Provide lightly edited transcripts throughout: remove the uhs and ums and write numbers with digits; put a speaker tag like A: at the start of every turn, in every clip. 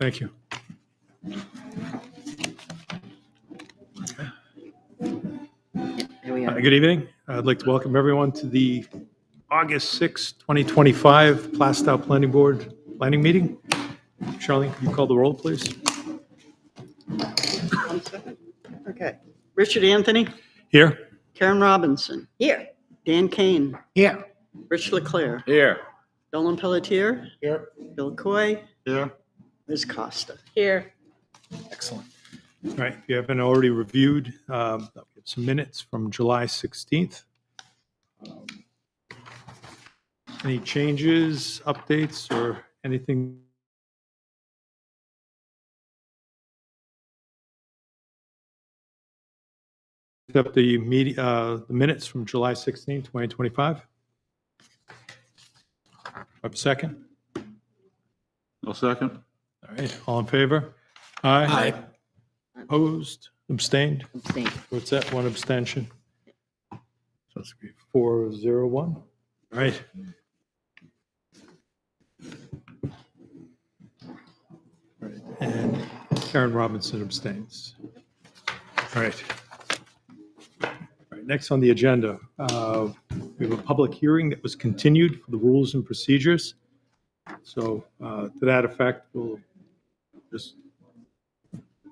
A: Thank you.
B: Here we are.
A: Good evening. I'd like to welcome everyone to the August 6, 2025 Plastow Planning Board planning meeting. Charlene, can you call the roll, please?
B: 1 second. Okay. Richard Anthony,
A: Here.
B: Karen Robinson,
C: Here.
B: Dan Kane,
C: Here.
B: Rich Leclerc,
D: Here.
B: Nolan Pelletier,
D: Here.
B: Bill Coy,
D: Here.
B: Liz Costa.
C: Here.
A: Excellent. All right. If you haven't already reviewed some minutes from July 16th. Any changes, updates, or anything? Except the minutes from July 16, 2025. Have a second?
D: No second.
A: All right, all in favor? Aye. Opposed? Abstained?
C: Abstain.
A: What's that? One abstention. So it's 401. All right. All right. And Karen Robinson abstains. All right. All right. Next on the agenda, we have a public hearing that was continued for the rules and procedures. So to that effect, we'll just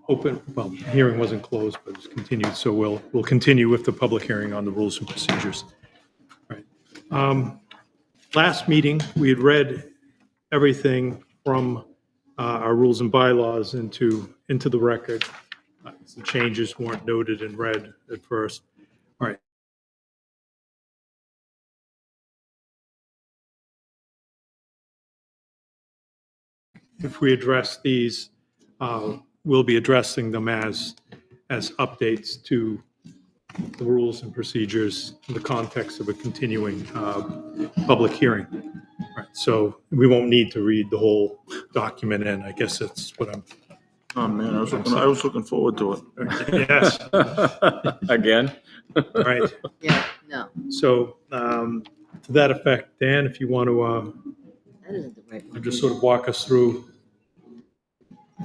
A: open, well, the hearing wasn't closed, but it's continued, so we'll continue with the public hearing on the rules and procedures. All right. Last meeting, we had read everything from our rules and bylaws into the record. The changes weren't noted and read at first. All right. If we address these, we'll be addressing them as updates to the rules and procedures in the context of a continuing public hearing. All right, so we won't need to read the whole document in. I guess that's what I'm.
D: Oh, man, I was looking forward to it.
A: Yes.
D: Again?
A: All right.
C: Yeah, no,
A: So to that effect, Dan, if you want to
C: that isn't the right one.
A: just sort of walk us through.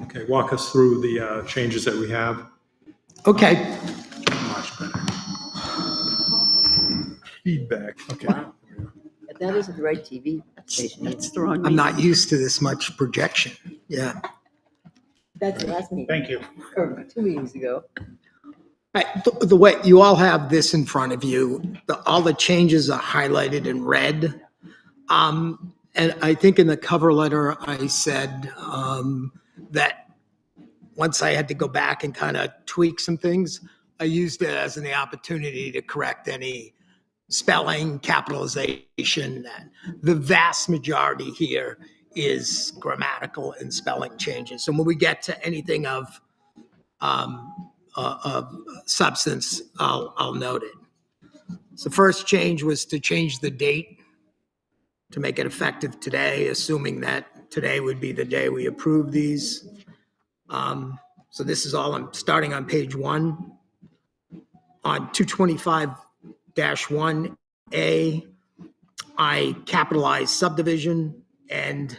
A: Okay, walk us through the changes that we have.
E: Okay,
A: Much better. Feedback. Okay.
C: Wow. That isn't the right TV station.
B: That's the wrong
E: I'm
B: meeting.
E: not used to this much projection. Yeah.
C: That's the last meeting.
A: Thank you.
C: Or 2 meetings ago.
E: The way you all have this in front of you, all the changes are highlighted in red. And I think in the cover letter, I said that once I had to go back and kind of tweak some things, I used it as an opportunity to correct any spelling, capitalization. The vast majority here is grammatical and spelling changes. And when we get to anything of substance, I'll note it. So first change was to change the date to make it effective today, assuming that today would be the day we approve these. So this is all, I'm starting on page 1. On 225-1A, I capitalized subdivision and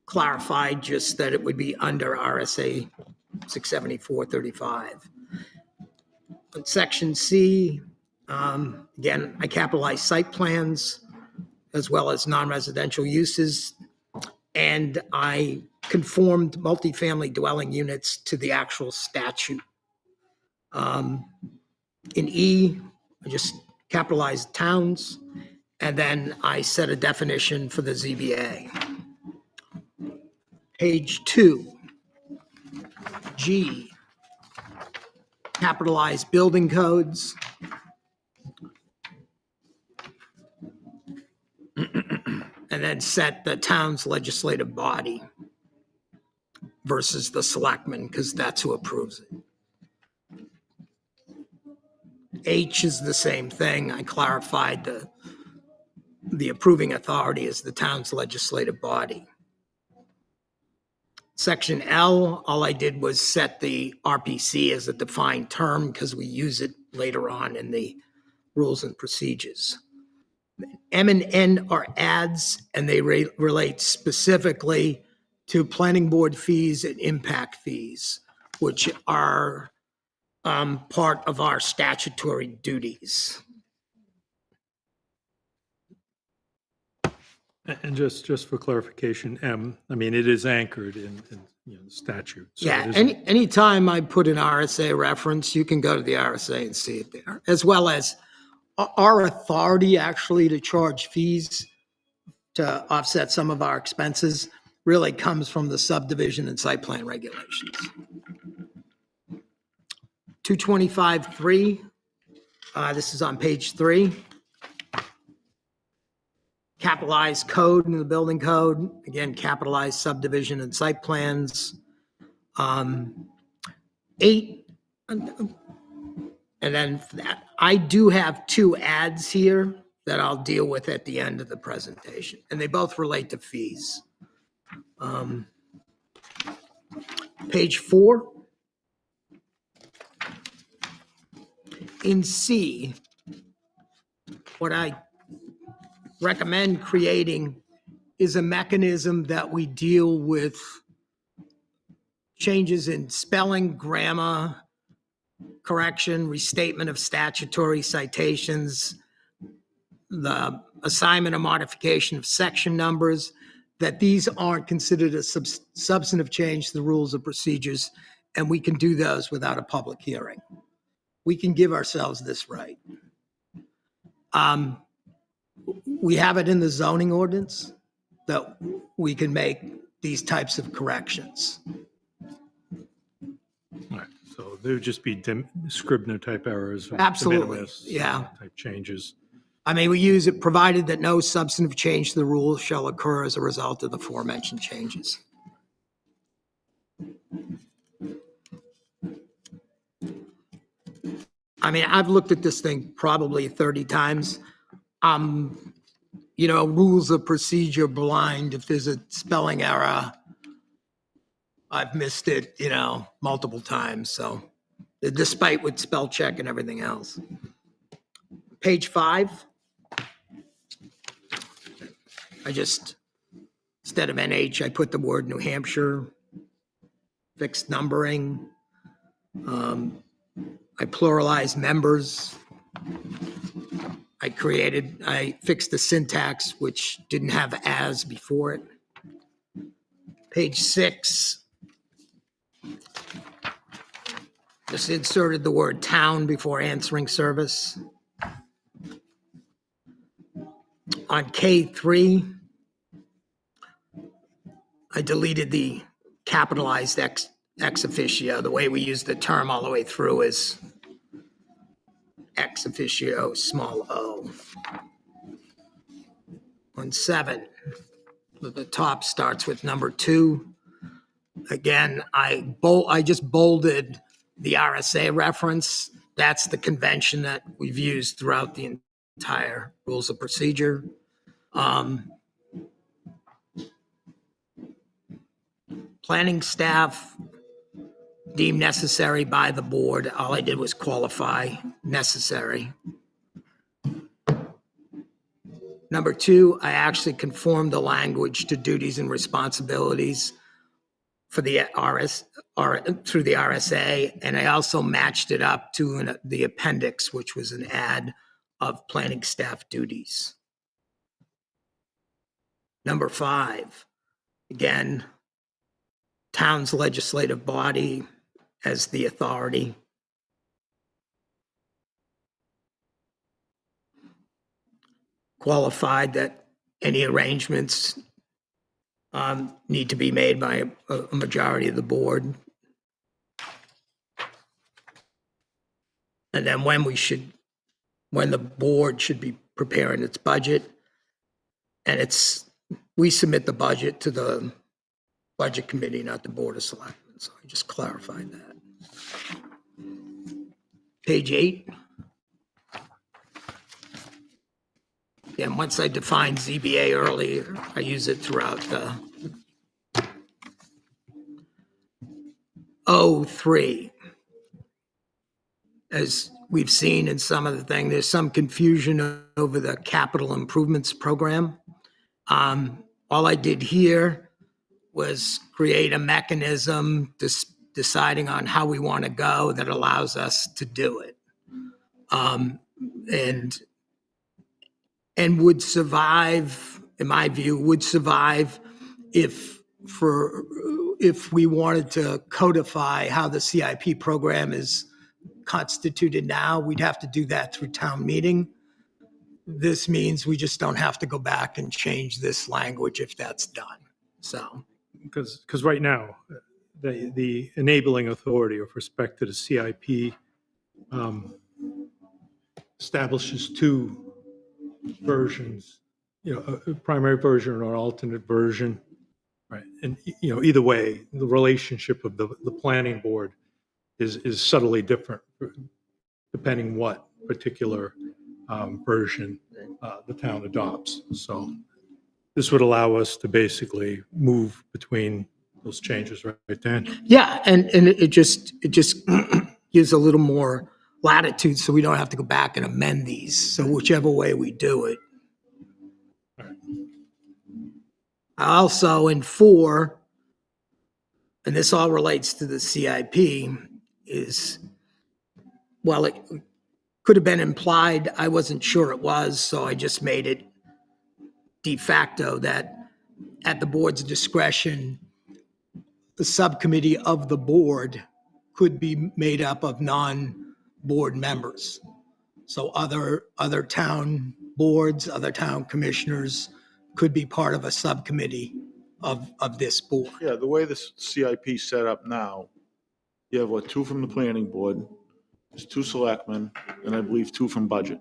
E: clarified just that it would be under RSA 674-35. In section C, again, I capitalized site plans as well as non-residential uses, and I conformed multifamily dwelling units to the actual statute. In E, I just capitalized towns, and then I set a definition for the ZBA. Page 2, G, capitalized building codes. And then set the town's legislative body versus the selectmen, because that's who approves it. H is the same thing. I clarified the approving authority is the town's legislative body. Section L, all I did was set the RPC as a defined term because we use it later on in the rules and procedures. M and N are adds, and they relate specifically to planning board fees and impact fees, which are part of our statutory duties.
A: And just for clarification, M, I mean, it is anchored in statute. So
E: Yeah,
A: it isn't-
E: anytime I put an RSA reference, you can go to the RSA and see it there, as well as our authority actually to charge fees to offset some of our expenses really comes from the subdivision and site plan regulations. 225.3, this is on page 3. Capitalized code in the building code, again, capitalized subdivision and site plans. 8, and then for that, I do have 2 ads here that I'll deal with at the end of the presentation, and they both relate to fees. Page 4. In C, what I recommend creating is a mechanism that we deal with changes in spelling, grammar, correction, restatement of statutory citations, the assignment or modification of section numbers, that these aren't considered a substantive change to the rules of procedures, and we can do those without a public hearing. We can give ourselves this right. We have it in the zoning ordinance that we can make these types of corrections.
A: All right, so there would just be Scribner type errors. or de
E: Absolutely,
A: minimis,
E: yeah.
A: Type changes.
E: I mean, we use it provided that no substantive change to the rules shall occur as a result of the aforementioned changes. I mean, I've looked at this thing probably 30 times. Rules of procedure blind. If there's a spelling error, I've missed it, multiple times. So despite with spell check and everything else. Page 5. Instead of NH, I put the word New Hampshire. Fixed numbering. I pluralized members. I fixed the syntax, which didn't have as before it. Page 6. Just inserted the word town before answering service. On K3, I deleted the capitalized ex officio. The way we use the term all the way through is ex officio, small o. On 7, the top starts with number 2. Again, I just bolded the RSA reference. That's the convention that we've used throughout the entire rules of procedure. Planning staff deemed necessary by the board. All I did was qualify necessary. Number 2, I actually conformed the language to duties and responsibilities for the through the RSA, and I also matched it up to the appendix, which was an ad of planning staff duties. Number 5, again, town's legislative body as the authority. Qualified that any arrangements need to be made by a majority of the board. And then when the board should be preparing its budget, and we submit the budget to the budget committee, not the board of selectmen. So I just clarified that. Page 8. Again, once I defined ZBA earlier, I use it throughout the 03. As we've seen in some of the thing, there's some confusion over the capital improvements program. All I did here was create a mechanism deciding on how we want to go that allows us to do it. And would survive, in my view, would survive if we wanted to codify how the CIP program is constituted now. We'd have to do that through town meeting. This means we just don't have to go back and change this language if that's done. So,
A: Because right now, the enabling authority with respect to the CIP establishes two versions, a primary version or an alternate version, right? And, either way, the relationship of the planning board is subtly different depending what particular version the town adopts. So this would allow us to basically move between those changes, right, Dan?
E: yeah, and it just gives a little more latitude so we don't have to go back and amend these. So whichever way we do it. Also in 4, and this all relates to the CIP, is, well, it could have been implied, I wasn't sure it was, so I just made it de facto that at the board's discretion, the subcommittee of the board could be made up of non-board members. So other town boards, other town commissioners could be part of a subcommittee of this board.
D: Yeah, the way this CIP is set up now, you have 2 from the planning board, there's 2 selectmen, and I believe 2 from budget.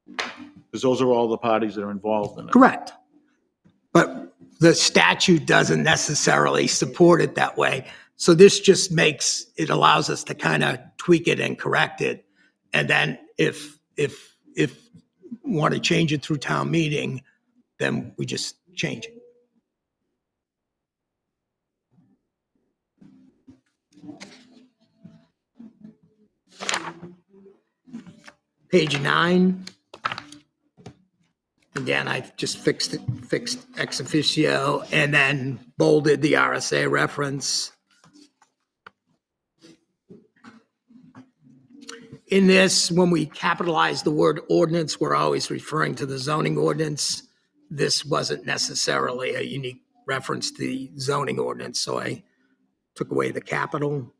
D: Because those are all the parties that are involved in it.
E: Correct. But the statute doesn't necessarily support it that way. So this just allows us to kind of tweak it and correct it. And then if want to change it through town meeting, then we just change it. Page 9. Again, I've just fixed ex officio and then bolded the RSA reference. In this, when we capitalize the word ordinance, we're always referring to the zoning ordinance. This wasn't necessarily a unique reference to the zoning ordinance, so I took away the capital.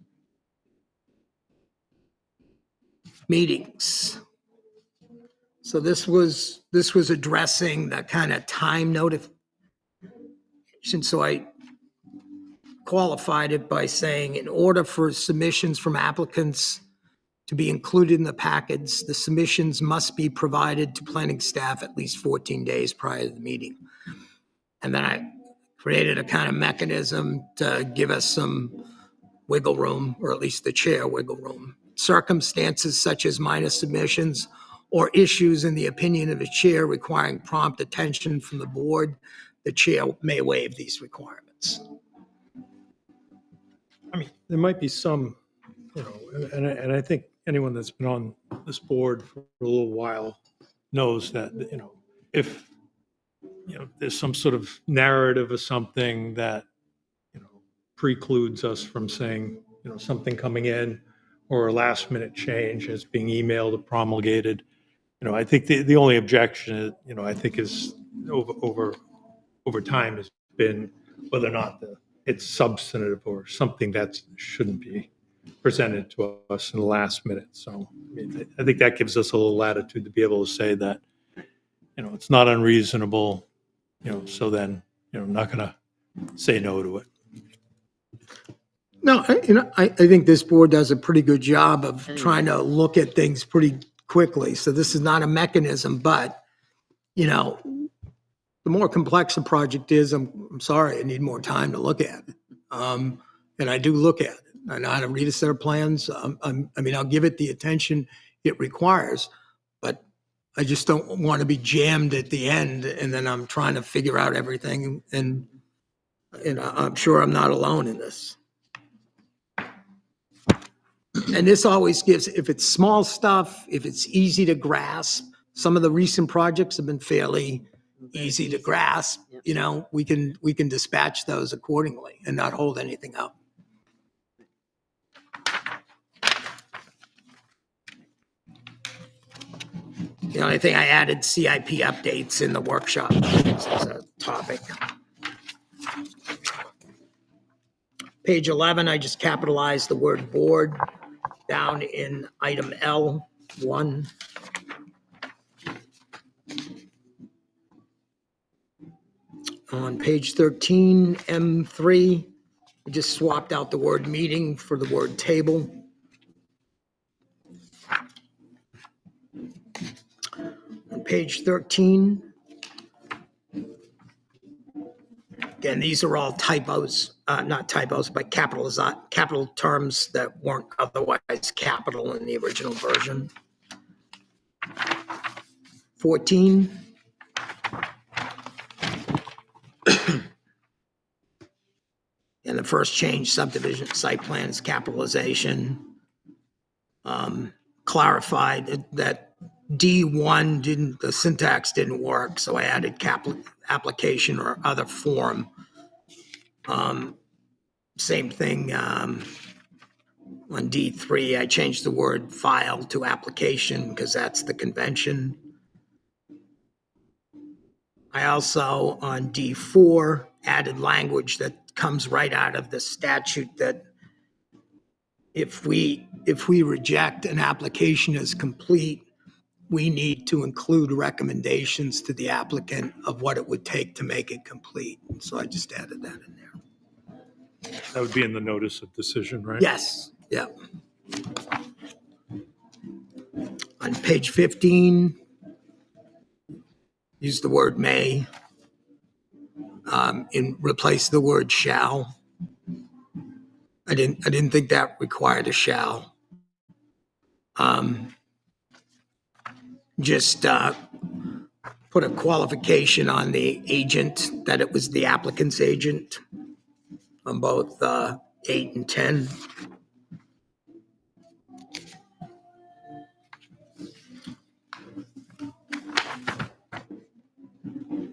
E: Meetings. So this was addressing the kind of time notification. So I qualified it by saying, in order for submissions from applicants to be included in the packets, the submissions must be provided to planning staff at least 14 days prior to the meeting. And then I created a kind of mechanism to give us some wiggle room, or at least the chair wiggle room. Circumstances such as minor submissions or issues in the opinion of the chair requiring prompt attention from the board, the chair may waive these requirements.
A: I mean, there might be some, and I think anyone that's been on this board for a little while knows that, if, there's some sort of narrative or something that, precludes us from saying, something coming in or a last minute change is being emailed or promulgated. I think the only objection, I think is over time has been whether or not it's substantive or something that shouldn't be presented to us in the last minute. So I think that gives us a little latitude to be able to say that, it's not unreasonable, so then, I'm not going to say no to it.
E: No, I think this board does a pretty good job of trying to look at things pretty quickly. So this is not a mechanism, but, the more complex a project is, I'm sorry, I need more time to look at it. And I do look at it. I know how to read a set of plans. I'll give it the attention it requires, but I just don't want to be jammed at the end and then I'm trying to figure out everything. And I'm sure I'm not alone in this. And this always gives, if it's small stuff, if it's easy to grasp, some of the recent projects have been fairly easy to grasp,
C: Yep.
E: you know, we can dispatch those accordingly and not hold anything up. The only thing I added CIP updates in the workshop as a topic. Page 11, I just capitalized the word board down in item L1. On page 13, M3, I just swapped out the word meeting for the word table. On page 13, again, these are all typos, not typos, but capital terms that weren't otherwise capital in the original version. 14, and the first change, subdivision site plans capitalization. Clarified that D1 didn't, the syntax didn't work, so I added application or other form. Same thing on D3, I changed the word file to application because that's the convention. I also, on D4, added language that comes right out of the statute that if we reject an application as complete, we need to include recommendations to the applicant of what it would take to make it complete. So I just added that in there.
A: That would be in the notice of decision, right?
E: Yes, yeah. On page 15, use the word may and replace the word shall. I didn't think that required a shall. Just put a qualification on the agent, that it was the applicant's agent on both 8 and 10.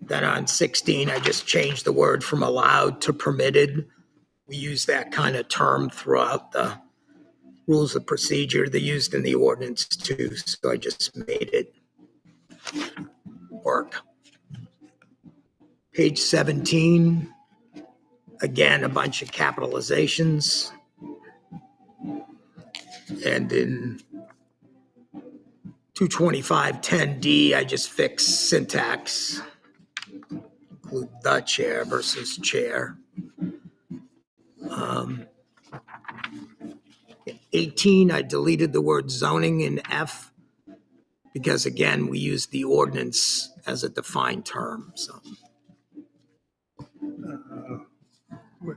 E: Then on 16, I just changed the word from allowed to permitted. We use that kind of term throughout the rules of procedure. They used in the ordinance too, so I just made it work. Page 17, again, a bunch of capitalizations. And in 225-10D, I just fixed syntax. Include the chair versus chair. 18, I deleted the word zoning in F because, again, we use the ordinance as a defined term. So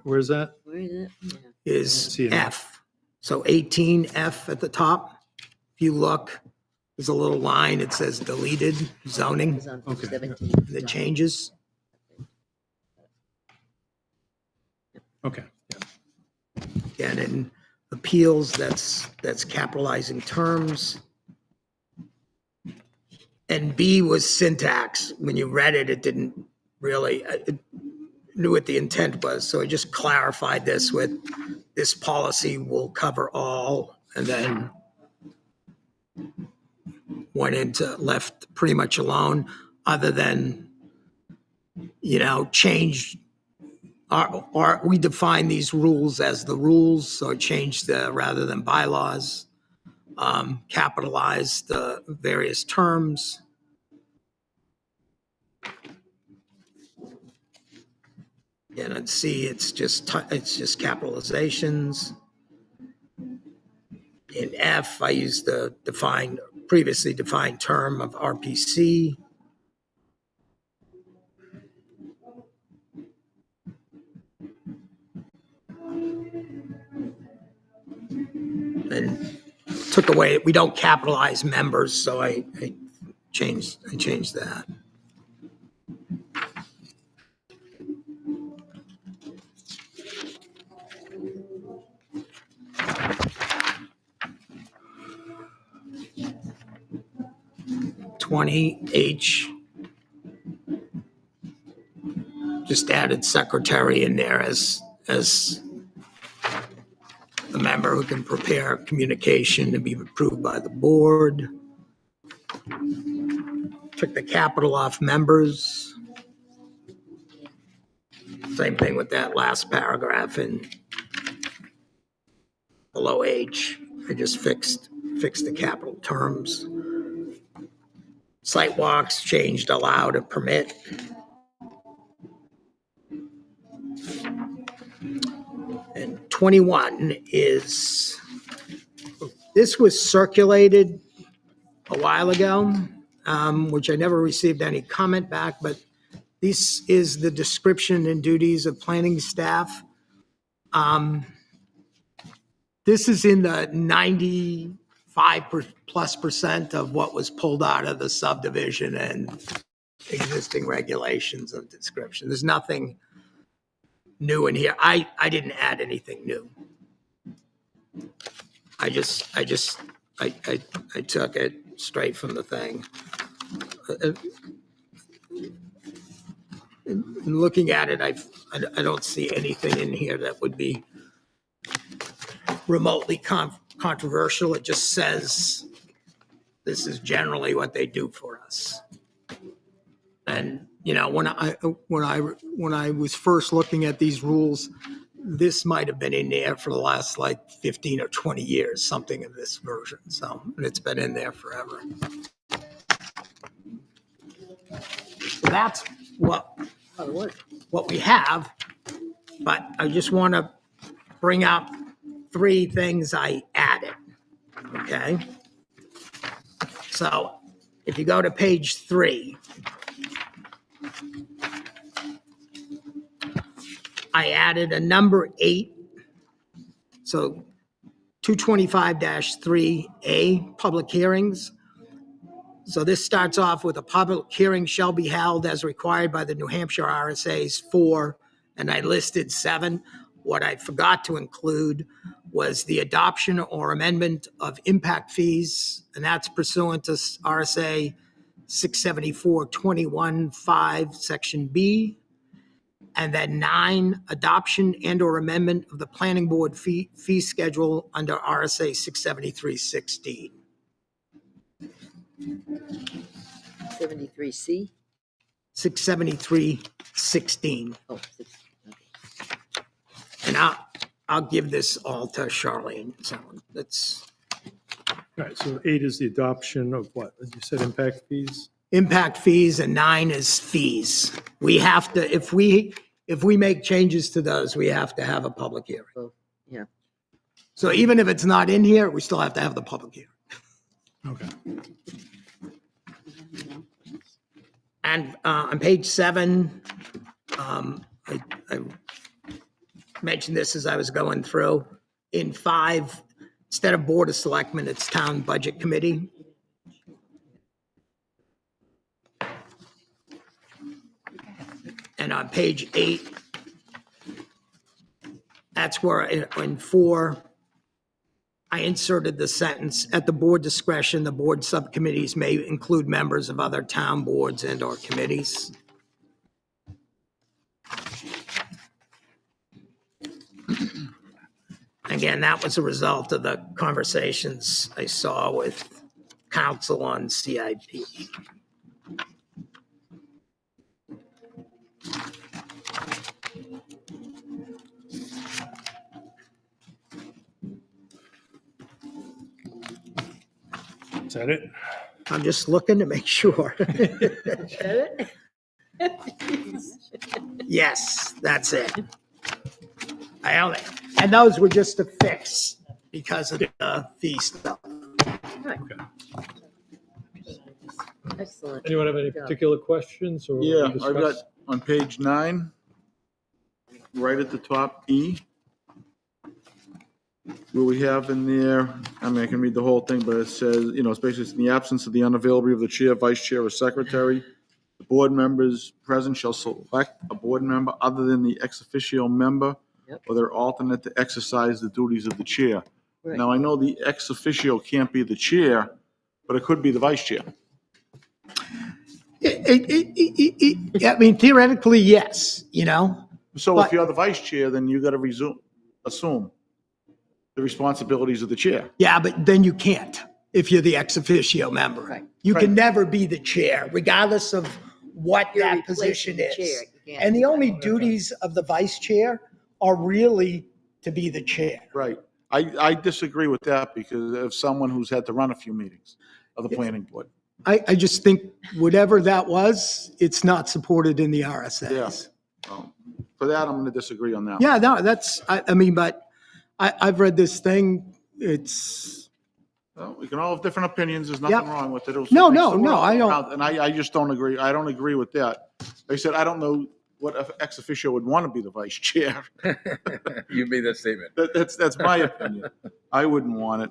A: Where's that?
C: Where is it? Yeah.
E: is
A: See it.
E: F. So 18F at the top. If you look, there's a little line. It says deleted zoning.
C: It's on
A: Okay.
C: 17.
E: The changes.
A: Okay.
E: Again, in appeals, that's capitalizing terms. And B was syntax. When you read it, it didn't really, it knew what the intent was. So I just clarified this with this policy will cover all, and then went into, left pretty much alone, other than, you know, changed we define these rules as the rules, so change the, rather than bylaws, capitalize the various terms. And at C, it's just capitalizations. In F, I use the previously defined term of RPC. And took away, we don't capitalize members, so I changed that. H, just added secretary in there as a member who can prepare communication to be approved by the board. Took the capital off members. Same thing with that last paragraph in below H. I just fixed the capital terms. Site walks changed allow to permit. And 21 is, this was circulated a while ago, which I never received any comment back, but this is the description and duties of planning staff. This is in the 95+% of what was pulled out of the subdivision and existing regulations of description. There's nothing new in here. I didn't add anything new. I took it straight from the thing. In looking at it, I don't see anything in here that would be remotely controversial. It just says this is generally what they do for us. And you know, when I was first looking at these rules, this might have been in there for the last like 15 or 20 years, something of this version. So, and it's been in there forever. So that's what we have, but I just want to bring up 3 things I added, okay? So if you go to page 3, I added a number 8. So 225-3A, public hearings. So this starts off with a public hearing shall be held as required by the New Hampshire RSA's 4, and I listed 7. What I forgot to include was the adoption or amendment of impact fees, and that's pursuant to RSA 674-21-5, Section B. And then 9, adoption and or amendment of the planning board fee schedule under RSA 673-16.
C: 73C?
E: 673-16.
C: Oh, 6.
E: And I'll give this all to Charlene. So that's
A: All right, so 8 is the adoption of what? As you said, impact fees?
E: impact fees, and 9 is fees. We have to, if we make changes to those, we have to have a public hearing.
C: Oh, yeah.
E: So even if it's not in here, we still have to have the public hearing.
A: Okay.
E: And on page 7, I mentioned this as I was going through. In 5, instead of Board of Selectmen, it's Town Budget Committee. And on page 8, that's where in 4, I inserted the sentence, at the board discretion, the board subcommittees may include members of other town boards and or committees. Again, that was a result of the conversations I saw with council on CIP.
A: Is that it?
E: I'm just looking to make sure. Yes, that's it. And those were just to fix because of the fee stuff.
C: Excellent.
A: Anyone have any particular questions or?
D: Yeah, I've
A: discuss?
D: got on page 9, right at the top, E, where we have in there, I mean, I can read the whole thing, but it says, you know, it's basically in the absence of the unavailability of the chair, vice chair, or secretary, the board members present shall select a board member other than the ex officio member
C: Yep.
D: or their alternate to exercise the duties of the chair.
C: Right.
D: Now, I know the ex officio can't be the chair, but it could be the vice chair.
E: I mean, theoretically, yes, you know?
D: So if
E: But-
D: you're the vice chair, then you got to assume the responsibilities of the chair.
E: Yeah, but then you can't if you're the ex officio member.
C: Right.
E: You can
D: Right.
E: never be the chair, regardless of what
C: You're
E: that
C: replacing
E: position
C: the
E: is.
C: chair. You can't
E: And
C: do
E: the
C: that.
E: only duties of the vice chair are really to be the chair.
D: Right. I disagree with that because of someone who's had to run a few meetings of the planning board.
E: I just think whatever that was, it's not supported in the RSA's.
D: For that, I'm going to disagree on that.
E: Yeah, no, that's, I mean, but I've read this thing, it's,
D: Well, we can all have different opinions. There's nothing
E: Yeah.
D: wrong with it. It'll
E: No,
D: makes
E: no,
D: the
E: no,
D: world
E: I
D: go
E: don't-
D: round. And I just don't agree. I don't agree with that. Like I said, I don't know what ex officio would want to be the vice chair.
F: You made that statement.
D: That's my opinion. I wouldn't want it.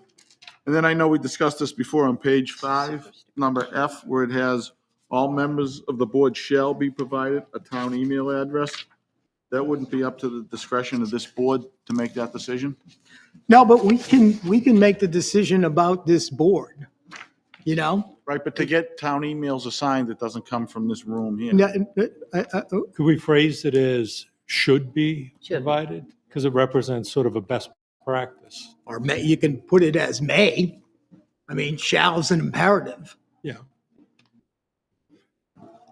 D: And then I know we discussed this before on page 5, number F, where it has all members of the board shall be provided a town email address. That wouldn't be up to the discretion of this board to make that decision?
E: no, but we can make the decision about this board, you know?
D: Right, but to get town emails assigned, it doesn't come from this room here.
E: Yeah,
A: Could we phrase it as should be
C: Should be.
A: provided? Because it represents sort of a best practice.
E: Or may, you can put it as may. I mean, shall is an imperative.
A: Yeah.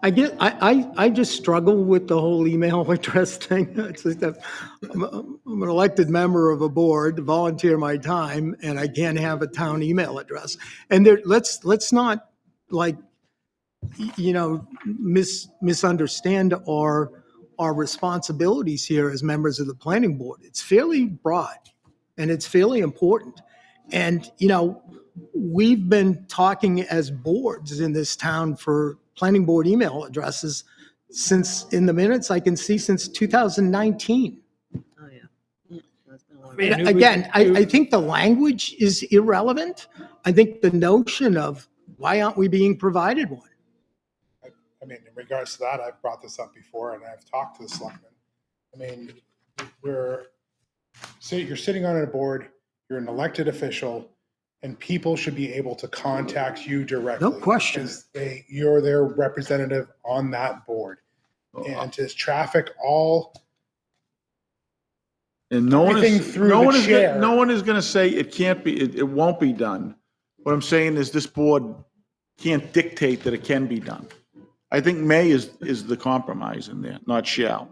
E: I just struggle with the whole email address thing. It's just that I'm an elected member of a board, volunteer my time, and I can't have a town email address. And there, let's not like, you know, misunderstand our responsibilities here as members of the planning board. It's fairly broad and it's fairly important. And, you know, we've been talking as boards in this town for planning board email addresses since, in the minutes, I can see since 2019.
C: Oh, yeah. That's been a long
E: I mean,
A: And it would-
E: again, I think the language is irrelevant. I think the notion of why aren't we being provided one?
G: I mean, in regards to that, I've brought this up before and I've talked to the selectmen. I mean, you're sitting on a board, you're an elected official, and people should be able to contact you directly.
E: No question.
G: Because you're their representative on that board. And to traffic all,
D: And no one
G: Everything
D: is,
G: through
D: no
G: the
D: one is,
G: chair.
D: no one is going to say it can't be, it won't be done. What I'm saying is this board can't dictate that it can be done. I think may is the compromise in there, not shall.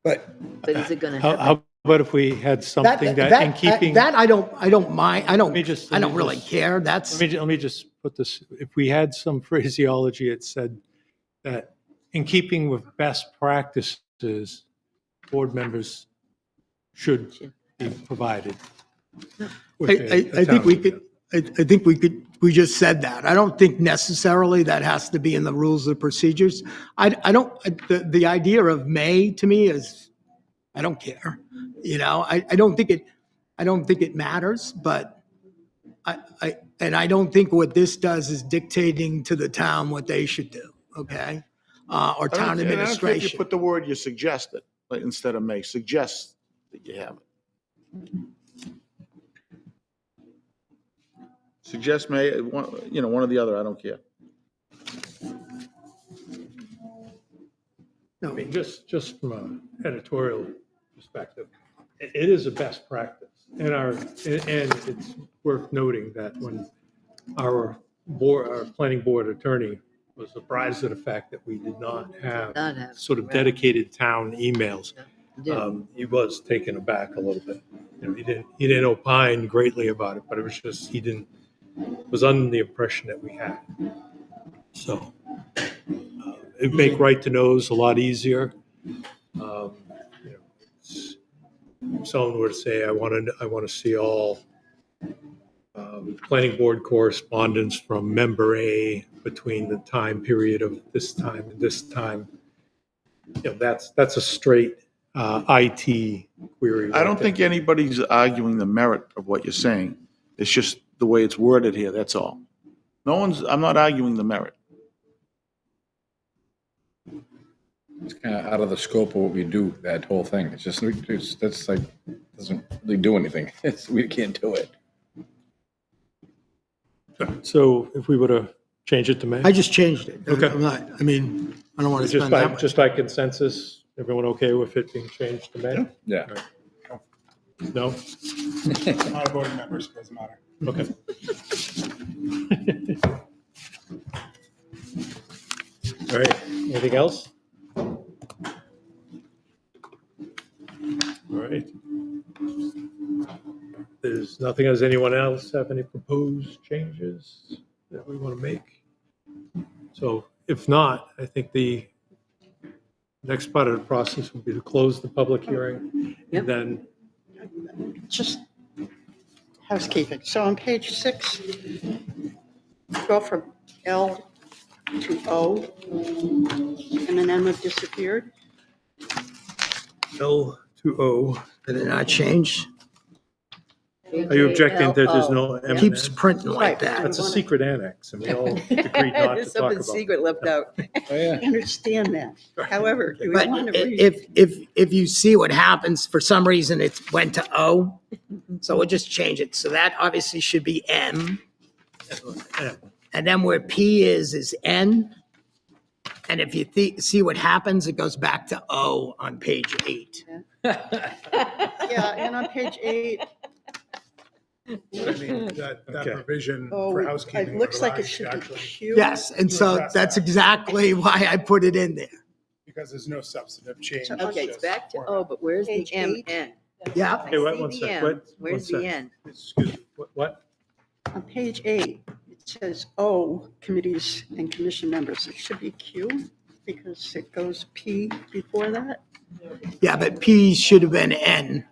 E: But
C: But is it going to
A: How,
C: happen?
A: how about if we had something that in keeping?
E: that I don't mind. I
A: Let me just-
E: don't really care. That's,
A: Let me just put this, if we had some phraseology, it said that in keeping with best practices, board members should be provided. with a
E: I think
A: town
E: we
A: email.
E: could, I think we just said that. I don't think necessarily that has to be in the rules of procedures. I don't, the idea of may to me is, I don't care. You know, I don't think it matters, but and I don't think what this does is dictating to the town what they should do, okay? Or
D: I don't-
E: town
D: and I don't care if you
E: administration.
D: put the word you suggested, like, instead of may, suggest that you have it. Suggest may, one or the other, I don't care.
A: I mean, just from an editorial perspective, it is a best practice. And it's worth noting that when our planning board attorney was surprised at the fact that we did not have
C: Not have,
A: sort of
C: right.
A: dedicated town emails,
C: Didn't.
A: he was taken aback a little bit. You know, he didn't opine greatly about it, but it was just, was under the impression that we had. So it'd make right to knows a lot easier. If someone were to say, I want to see all planning board correspondence from member A between the time period of this time and this time, that's a straight IT query.
D: I don't think anybody's arguing the merit of what you're saying. It's just the way it's worded here, that's all. I'm not arguing the merit.
F: It's kind of out of the scope of what we do, that whole thing. It's just, that's like, doesn't really do anything. We can't do it.
A: So if we were to change it to May?
E: I just changed it.
A: Okay.
E: I'm not, I mean, I don't want to
A: Just
E: spend that
A: by,
E: much.
A: just by consensus, everyone okay with it being changed to May?
F: Yeah.
A: No?
G: I'm not a voting member, so it doesn't matter.
A: Okay. All right, anything else? All right. There's nothing. Does anyone else have any proposed changes that we want to make? So if not, I think the next part of the process would be to close the public hearing.
C: Yep.
A: And then,
B: Just housekeeping. So on page 6, go from L to O, and then M have disappeared.
A: L to O.
E: Did it not change?
A: Are you objecting that there's no M and
E: Keeps
A: N?
E: printing like
B: Right.
E: that.
A: That's a secret annex, and we all agreed not to
C: There's
A: talk
C: something
A: about.
C: secret left out.
F: Oh, yeah.
B: I understand that. However, do we
E: But
B: want to read?
E: if you see what happens, for some reason it went to O, so we'll just change it. So that obviously should be M.
A: M.
E: And then where P is N. And if you see what happens, it goes back to O on page 8.
B: Yeah, and on page 8,
G: I mean, that
A: Okay.
G: provision
B: oh,
G: for
B: it
G: housekeeping.
B: looks like it
G: allows
B: should be
G: actually-
B: Q.
E: Yes, and so that's exactly why I put it in there.
G: Because there's no substantive change.
C: Okay, it's
G: just
C: back to
G: format.
C: O, but where's the
B: Page 8.
C: MN?
E: Yeah,
C: I
A: Hey, wait
C: see
A: one
C: the
A: sec,
C: M.
A: wait,
C: Where's
A: one
C: the
A: sec.
C: N?
A: Excuse me, what?
B: On page 8, it says O, committees and commission members. It should be Q because it goes P before that.
E: yeah, but P should have been N.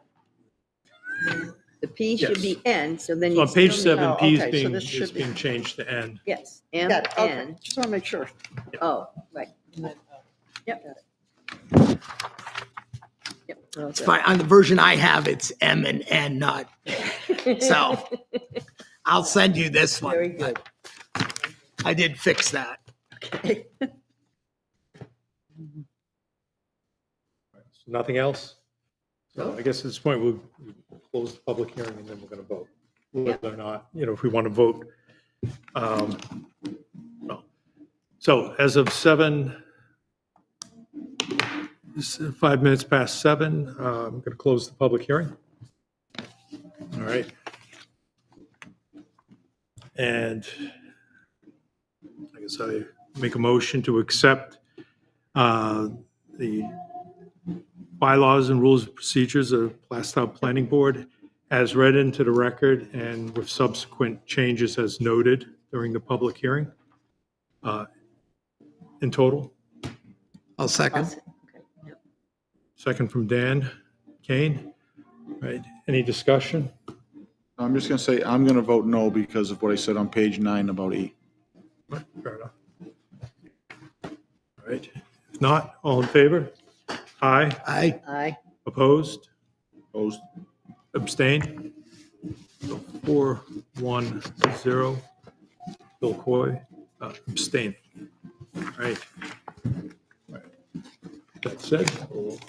C: The P should
A: Yes.
C: be N, so then
A: So
C: you
A: on page
C: still need-
A: 7,
B: Oh,
A: P
B: okay, so
A: is
B: this should be-
A: being changed to N.
C: Yes,
B: Got it, okay.
C: MN.
B: Just want to make sure.
C: Oh, right. Yep. Yep.
E: It's fine. On the version I have, it's M and N, not, so I'll send you this one.
C: Very good.
E: I did fix that.
B: Okay.
A: Nothing else? So I guess at this point, we'll close the public hearing and then we're going to vote. Whether or not, if we want to vote. No. So as of 5 minutes past 7, I'm going to close the public hearing. All right. And I guess I make a motion to accept the bylaws and rules of procedures of Plastow Planning Board as read into the record and with subsequent changes as noted during the public hearing. In total,
E: I'll second.
C: Okay, yep.
A: second from Dan Kane. Right, any discussion?
D: I'm just gonna say, I'm gonna vote no because of what I said on page 9 about E.
A: Fair enough. All right, if not, all in favor? Aye,
C: Aye.
A: opposed,
D: Opposed?
A: abstain? 4-1-0. Bill Coy abstaining. All right. All right. That said, we'll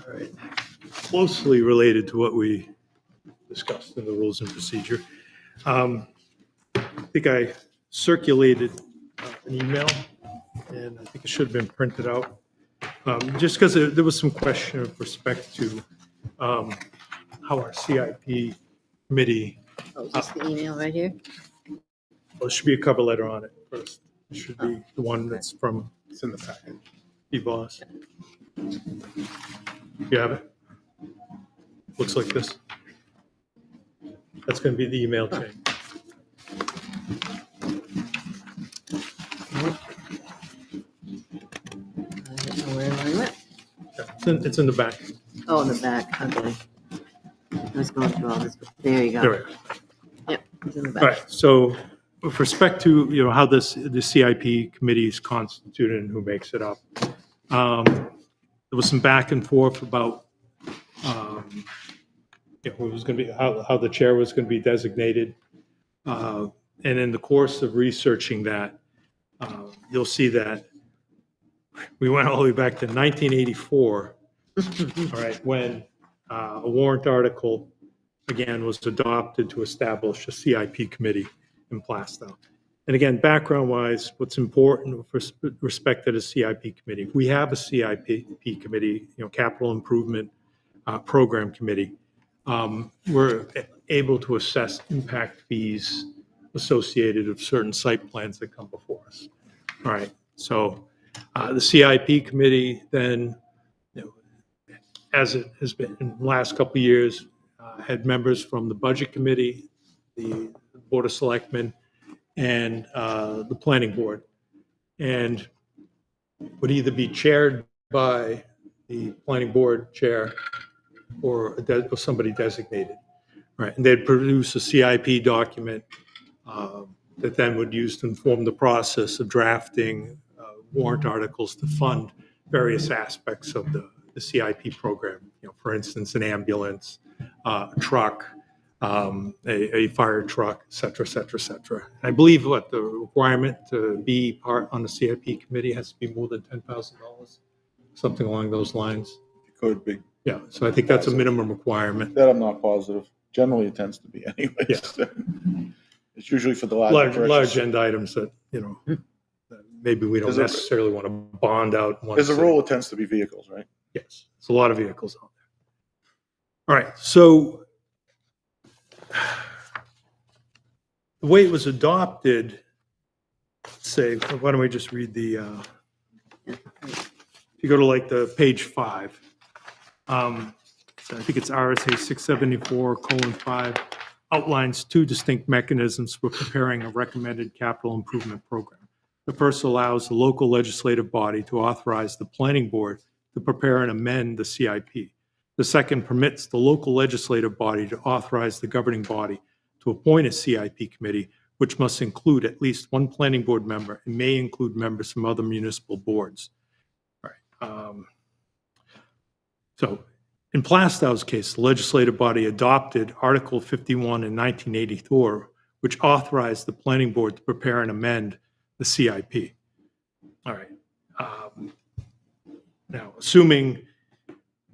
A: all right. Closely related to what we discussed in the rules and procedure. I think I circulated an email, and I think it should have been printed out. Just because there was some question with respect to how our CIP committee,
C: Oh, is this the email right here?
A: well, there should be a cover letter on it first. It should be the one that's from
G: It's in the packet.
A: EBOS. You have it? Looks like this. That's going to be the email chain.
C: I don't know where I went.
A: It's in the back.
C: Oh, in the back, okay. I was going through all this, but there you
A: There
C: go.
A: we are.
C: Yep, it's in the
A: All
C: back.
A: right, so with respect to, how the CIP committee is constituted and who makes it up, there was some back and forth about, who was going to be, how the chair was going to be designated. And in the course of researching that, you'll see that we went all the way back to 1984, all right, when a warrant article, again, was adopted to establish a CIP committee in Plastow. And again, background-wise, what's important with respect to the CIP committee, if we have a CIP committee, capital improvement program committee, we're able to assess impact fees associated with certain site plans that come before us. All right, so the CIP committee then, as it has been in the last couple of years, had members from the budget committee, the Board of Selectmen, and the planning board, and would either be chaired by the planning board chair or somebody designated. Right, and they'd produce a CIP document that then would use to inform the process of drafting warrant articles to fund various aspects of the CIP program. For instance, an ambulance, a truck, a fire truck, et cetera, et cetera, et cetera. I believe the requirement to be part on the CIP committee has to be more than $10,000, something along those lines.
D: It could be.
A: Yeah, so I think that's a minimum requirement.
D: That I'm not positive. Generally, it tends to be anyways.
A: Yeah.
D: It's usually for the
A: Large
D: purchase.
A: end items that, that maybe we don't
D: There's a-
A: necessarily want to bond out. in one
D: As a
A: city.
D: rule, it tends to be vehicles, right?
A: Yes, it's a lot of vehicles out there. All right, so the way it was adopted, say, why don't we just read the, if you go to like the page 5, so I think it's RSA 674:5, outlines 2 distinct mechanisms for preparing a recommended capital improvement program. The first allows the local legislative body to authorize the planning board to prepare and amend the CIP. The second permits the local legislative body to authorize the governing body to appoint a CIP committee, which must include at least 1 planning board member and may include members from other municipal boards. All right. So in Plastow's case, the legislative body adopted Article 51 in 1984, which authorized the planning board to prepare and amend the CIP. All right. Now, assuming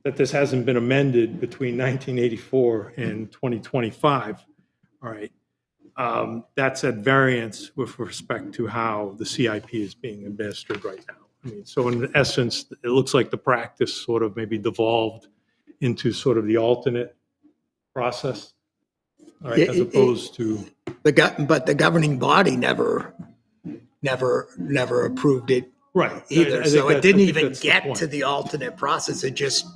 A: that this hasn't been amended between 1984 and 2025, all right, that's at variance with respect to how the CIP is being administered right now. I mean, so in essence, it looks like the practice sort of maybe devolved into sort of the alternate process, all right, as opposed to,
E: But the governing body never approved it
A: right.
E: either.
A: I think
E: So it didn't
A: I think
E: even
A: that's the
E: get
A: point.
E: to the alternate process. It just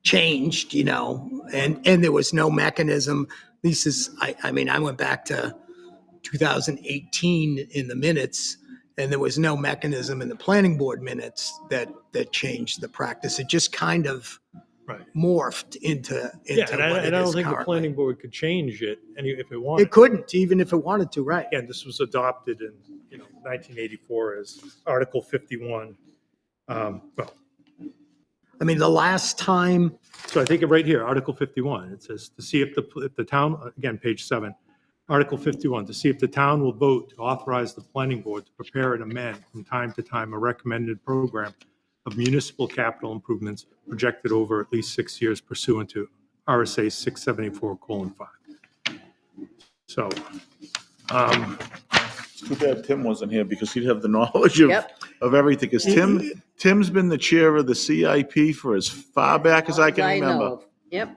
E: changed, and there was no mechanism. This is, I mean, I went back to 2018 in the minutes, and there was no mechanism in the planning board minutes that changed the practice. It just kind of
A: Right.
E: morphed into
A: Yeah, and
E: what
A: I
E: it
A: don't
E: is
A: think the
E: currently.
A: planning board could change it if it wanted.
E: It couldn't, even if it wanted to, right?
A: Again, this was adopted in, 1984 as Article 51. Well,
E: I mean, the last time,
A: so I think it right here, Article 51, it says to see if the town, again, page 7, Article 51, to see if the town will vote to authorize the planning board to prepare and amend from time to time a recommended program of municipal capital improvements projected over at least 6 years pursuant to RSA 674:5. So,
D: It's too bad Tim wasn't here because he'd have the knowledge
C: Yep.
D: of everything. Because Tim's been the chair of the CIP for as far back as I can
C: I know
D: remember.
C: of. Yep.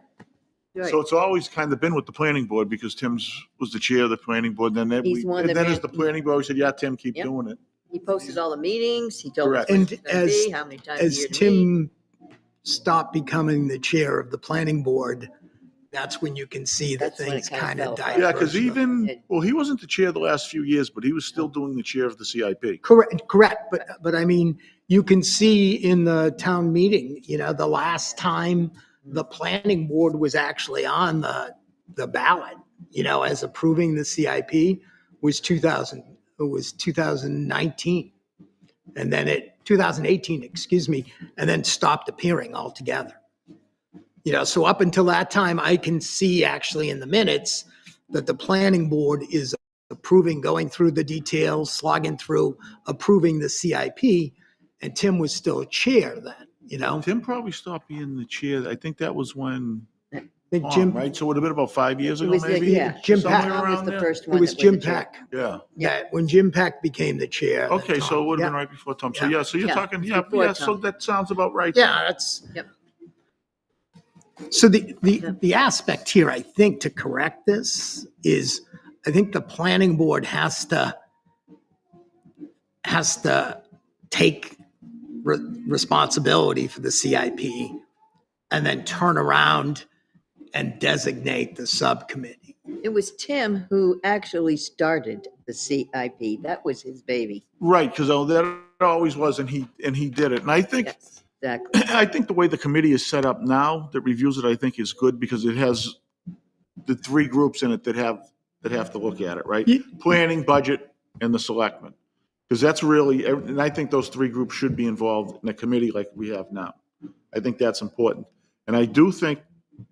C: Right.
D: So it's always kind of been with the planning board because Tim's was the chair of the planning board. Then
C: He's the one
D: and
C: that
D: then
C: ran-
D: as the planning board, we said, yeah, Tim, keep
C: Yep.
D: doing it.
C: He posted all the meetings. He told us
D: Correct.
C: when
E: And
C: it's going to
E: as-
C: be, how many times a
E: as
C: year to meet.
E: Tim stopped becoming the chair of the planning board, that's when you can see that
C: That's when it
E: things
C: kinda
E: kind of
C: fell
E: died.
C: apart.
D: Yeah, because
C: It-
D: he wasn't the chair the last few years, but he was still doing the chair of the CIP.
E: Correct. But I mean, you can see in the town meeting, the last time the planning board was actually on the ballot, as approving the CIP was 2019. And then 2018, excuse me, and then stopped appearing altogether. So up until that time, I can see actually in the minutes that the planning board is approving, going through the details, slogging through, approving the CIP. and Tim was still chair then, you know?
D: Tim probably stopped being the chair. I think that was when
E: I think
D: Tom,
E: Jim,
D: right? So it would have been about 5 years
C: It
D: ago,
C: was the-
D: maybe?
C: yeah.
E: Jim
D: Somewhere
E: Peck.
C: Tom was
D: around
C: the
D: there?
C: first
E: It
C: one.
E: was
C: that
E: Jim
C: the chair.
E: Peck.
D: Yeah.
E: Yeah, when Jim Peck became the chair. then
D: Okay, so
E: Tom-
D: it would have been
E: yeah.
D: right before Tom. So,
E: Yeah.
D: yeah, so you're
C: Yeah,
D: talking,
C: it's
D: yeah,
C: before
D: yeah, so
C: Tom.
D: that sounds about right.
E: Yeah, that's.
C: Yep.
E: So the aspect here, I think, to correct this is, I think the planning board has to take responsibility for the CIP and then turn around and designate the subcommittee.
C: It was Tim who actually started the CIP. That was his baby.
D: Right, because that always was, and he did it. And I think,
C: Yes, exactly.
D: I think the way the committee is set up now that reviews it, I think is good because it has the three groups in it that have to look at it, right?
E: Yeah.
D: Planning, budget, and the selectmen. Because that's really, and I think those three groups should be involved in a committee like we have now. I think that's important. And I do think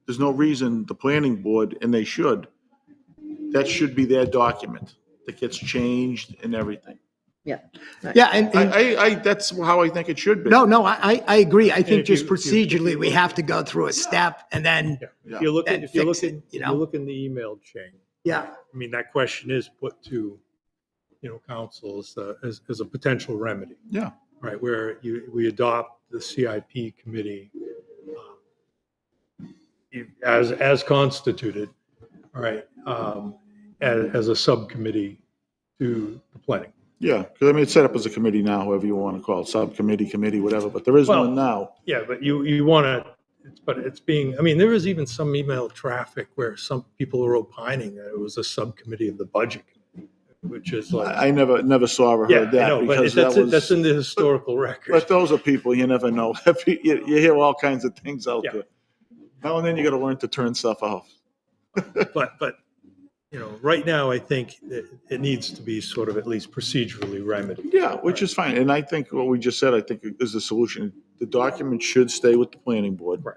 D: there's no reason the planning board, and they should, that should be their document that gets changed and everything.
C: Yeah.
E: Yeah, and
D: That's how I think it should be.
E: no, I agree. I think
A: if you-
E: just
A: if you-
E: procedurally, we have to go through a step and then,
A: If you look
E: And
A: at, if you look
E: fix
A: at,
E: it,
A: if
E: you
A: you
E: know?
A: look in the email chain,
E: yeah,
A: I mean, that question is put to, council as a potential remedy,
D: Yeah.
A: right? Where we adopt the CIP committee as constituted, all right, as a subcommittee to the planning.
D: Yeah, because I mean, it's set up as a committee now, however you want to call it, subcommittee, committee, whatever, but there is
A: Well-
D: one now.
A: Yeah, but you want to, but it's being, I mean, there was even some email traffic where some people were opining that it was a subcommittee of the budget committee, which is like,
D: I never saw or
A: yeah,
D: heard
A: I
D: that
A: know, but
D: because that
A: that's
D: was,
A: in the historical record.
D: but those are people, you never know. You hear all kinds of things out
A: Yeah.
D: there. Now and then you got to learn to turn stuff off.
A: But, right now, I think it needs to be sort of at least procedurally remedied.
D: Yeah, which is fine. And I think what we just said, I think is the solution. The document should stay with the planning board.
A: Right.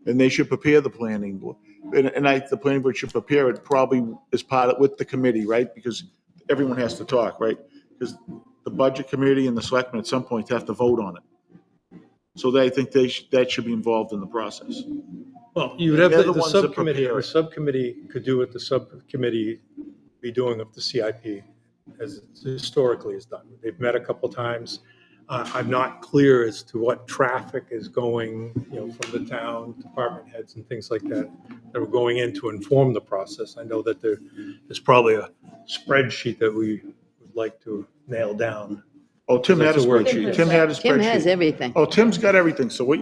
D: And they should prepare the planning board. And the planning board should prepare it probably as part of, with the committee, right? Because everyone has to talk, right? Because the budget committee and the selectmen at some point have to vote on it. So I think that should be involved in the process.
A: Well, you would have
D: They're the
A: the
D: ones that
A: subcommittee,
D: prepare
A: the
D: it.
A: subcommittee could do what the subcommittee be doing of the CIP as it historically is done. They've met a couple times. I'm not clear as to what traffic is going, from the town, department heads and things like that are going in to inform the process. I know that there's probably a spreadsheet that we would like to nail down.
D: Oh, Tim had a
A: That's a
D: spreadsheet. Tim had a
C: Tim has
D: spreadsheet.
C: everything.
D: Oh, Tim's got everything. So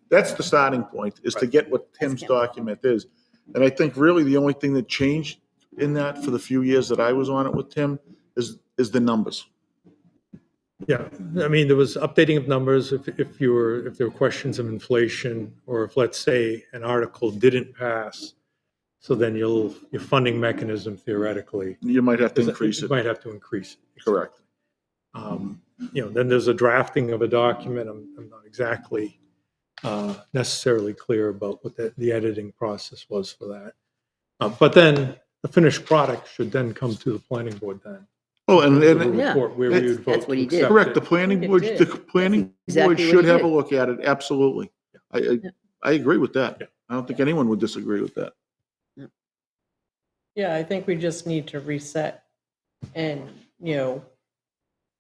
D: that's the starting point, is to get what Tim's document is. And I think really the only thing that changed in that for the few years that I was on it with Tim is the numbers.
A: Yeah, I mean, there was updating of numbers if there were questions of inflation, or if, let's say, an article didn't pass, so then your funding mechanism theoretically.
D: You might have to increase
A: You
D: it.
A: might have to increase it.
D: Correct.
A: Then there's a drafting of a document. I'm not exactly necessarily clear about what the editing process was for that. But then the finished product should then come to the planning board then.
D: Oh, and
A: With a
C: Yeah.
A: report where we would vote
C: That's what
A: to
C: he did.
A: accept
D: correct,
A: it.
D: the planning
C: It
D: board,
C: did.
D: the planning board
C: exactly what
D: should
C: he
D: have a
C: did.
D: look at it, absolutely. I agree with that.
A: Yeah.
D: I don't think anyone would disagree with that.
H: Yeah, I think we just need to reset and,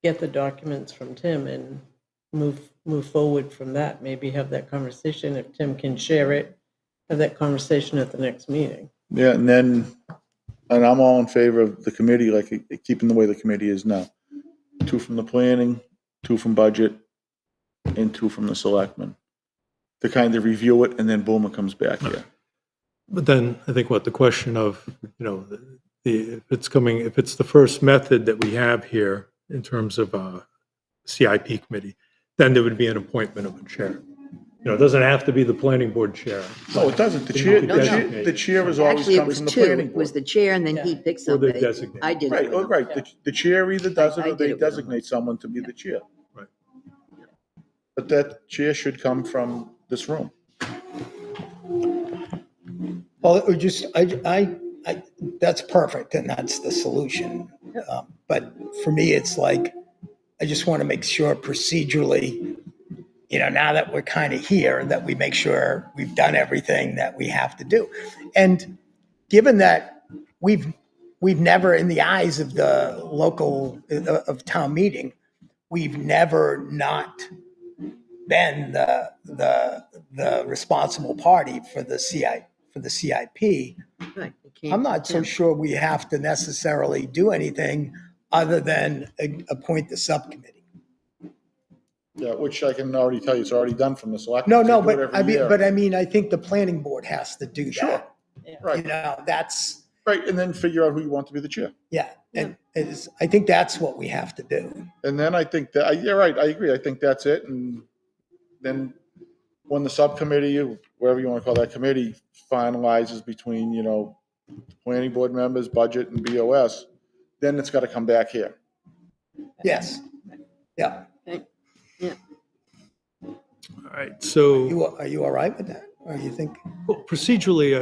H: get the documents from Tim and move forward from that. Maybe have that conversation. If Tim can share it, have that conversation at the next meeting.
D: Yeah, and I'm all in favor of the committee, like keeping the way the committee is now. 2 from the planning, 2 from budget, and 2 from the selectmen. To kind of review it, and then boom, it comes back here.
A: But then I think the question of, if it's the first method that we have here in terms of CIP committee, then there would be an appointment of a chair. It doesn't have to be the planning board chair.
D: No, it doesn't.
C: No,
D: The chair has always
C: Actually, it
D: come
C: was
D: from the
C: two.
D: planning
C: It was
D: board.
C: the chair and then he picks
A: Or they
C: somebody.
A: designate.
C: I did
D: Right,
C: it.
D: oh, right. The chair either does it
C: I
D: or
C: did
D: they
C: it with them.
D: designate someone to be the chair.
A: Right.
D: But that chair should come from this room.
E: well, it would just, that's perfect, and that's the solution. But for me, it's like, I just want to make sure procedurally, now that we're kind of here, that we make sure we've done everything that we have to do. And given that we've never, in the eyes of the local, of town meeting, we've never not been the responsible party for the CIP.
C: Right, it came
E: I'm not so
C: from
E: sure we have to necessarily do anything other than appoint the subcommittee.
D: Yeah, which I can already tell you, it's already done from the select.
E: No,
D: They
E: no,
D: do it
E: but
D: every year.
E: I think the planning board has to do
D: Sure.
E: that.
D: Right,
E: That's,
D: right, and then figure out who you want to be the chair.
E: yeah, and I think that's what we have to do.
D: And then I think that, you're right, I agree, I think that's it, and then when the subcommittee, whatever you want to call that committee, finalizes between, planning board members, budget, and BOS, then it's got to come back here.
E: Yes. Yeah.
A: All right, so.
E: Are you all right with that? Or you think?
A: Well, procedurally,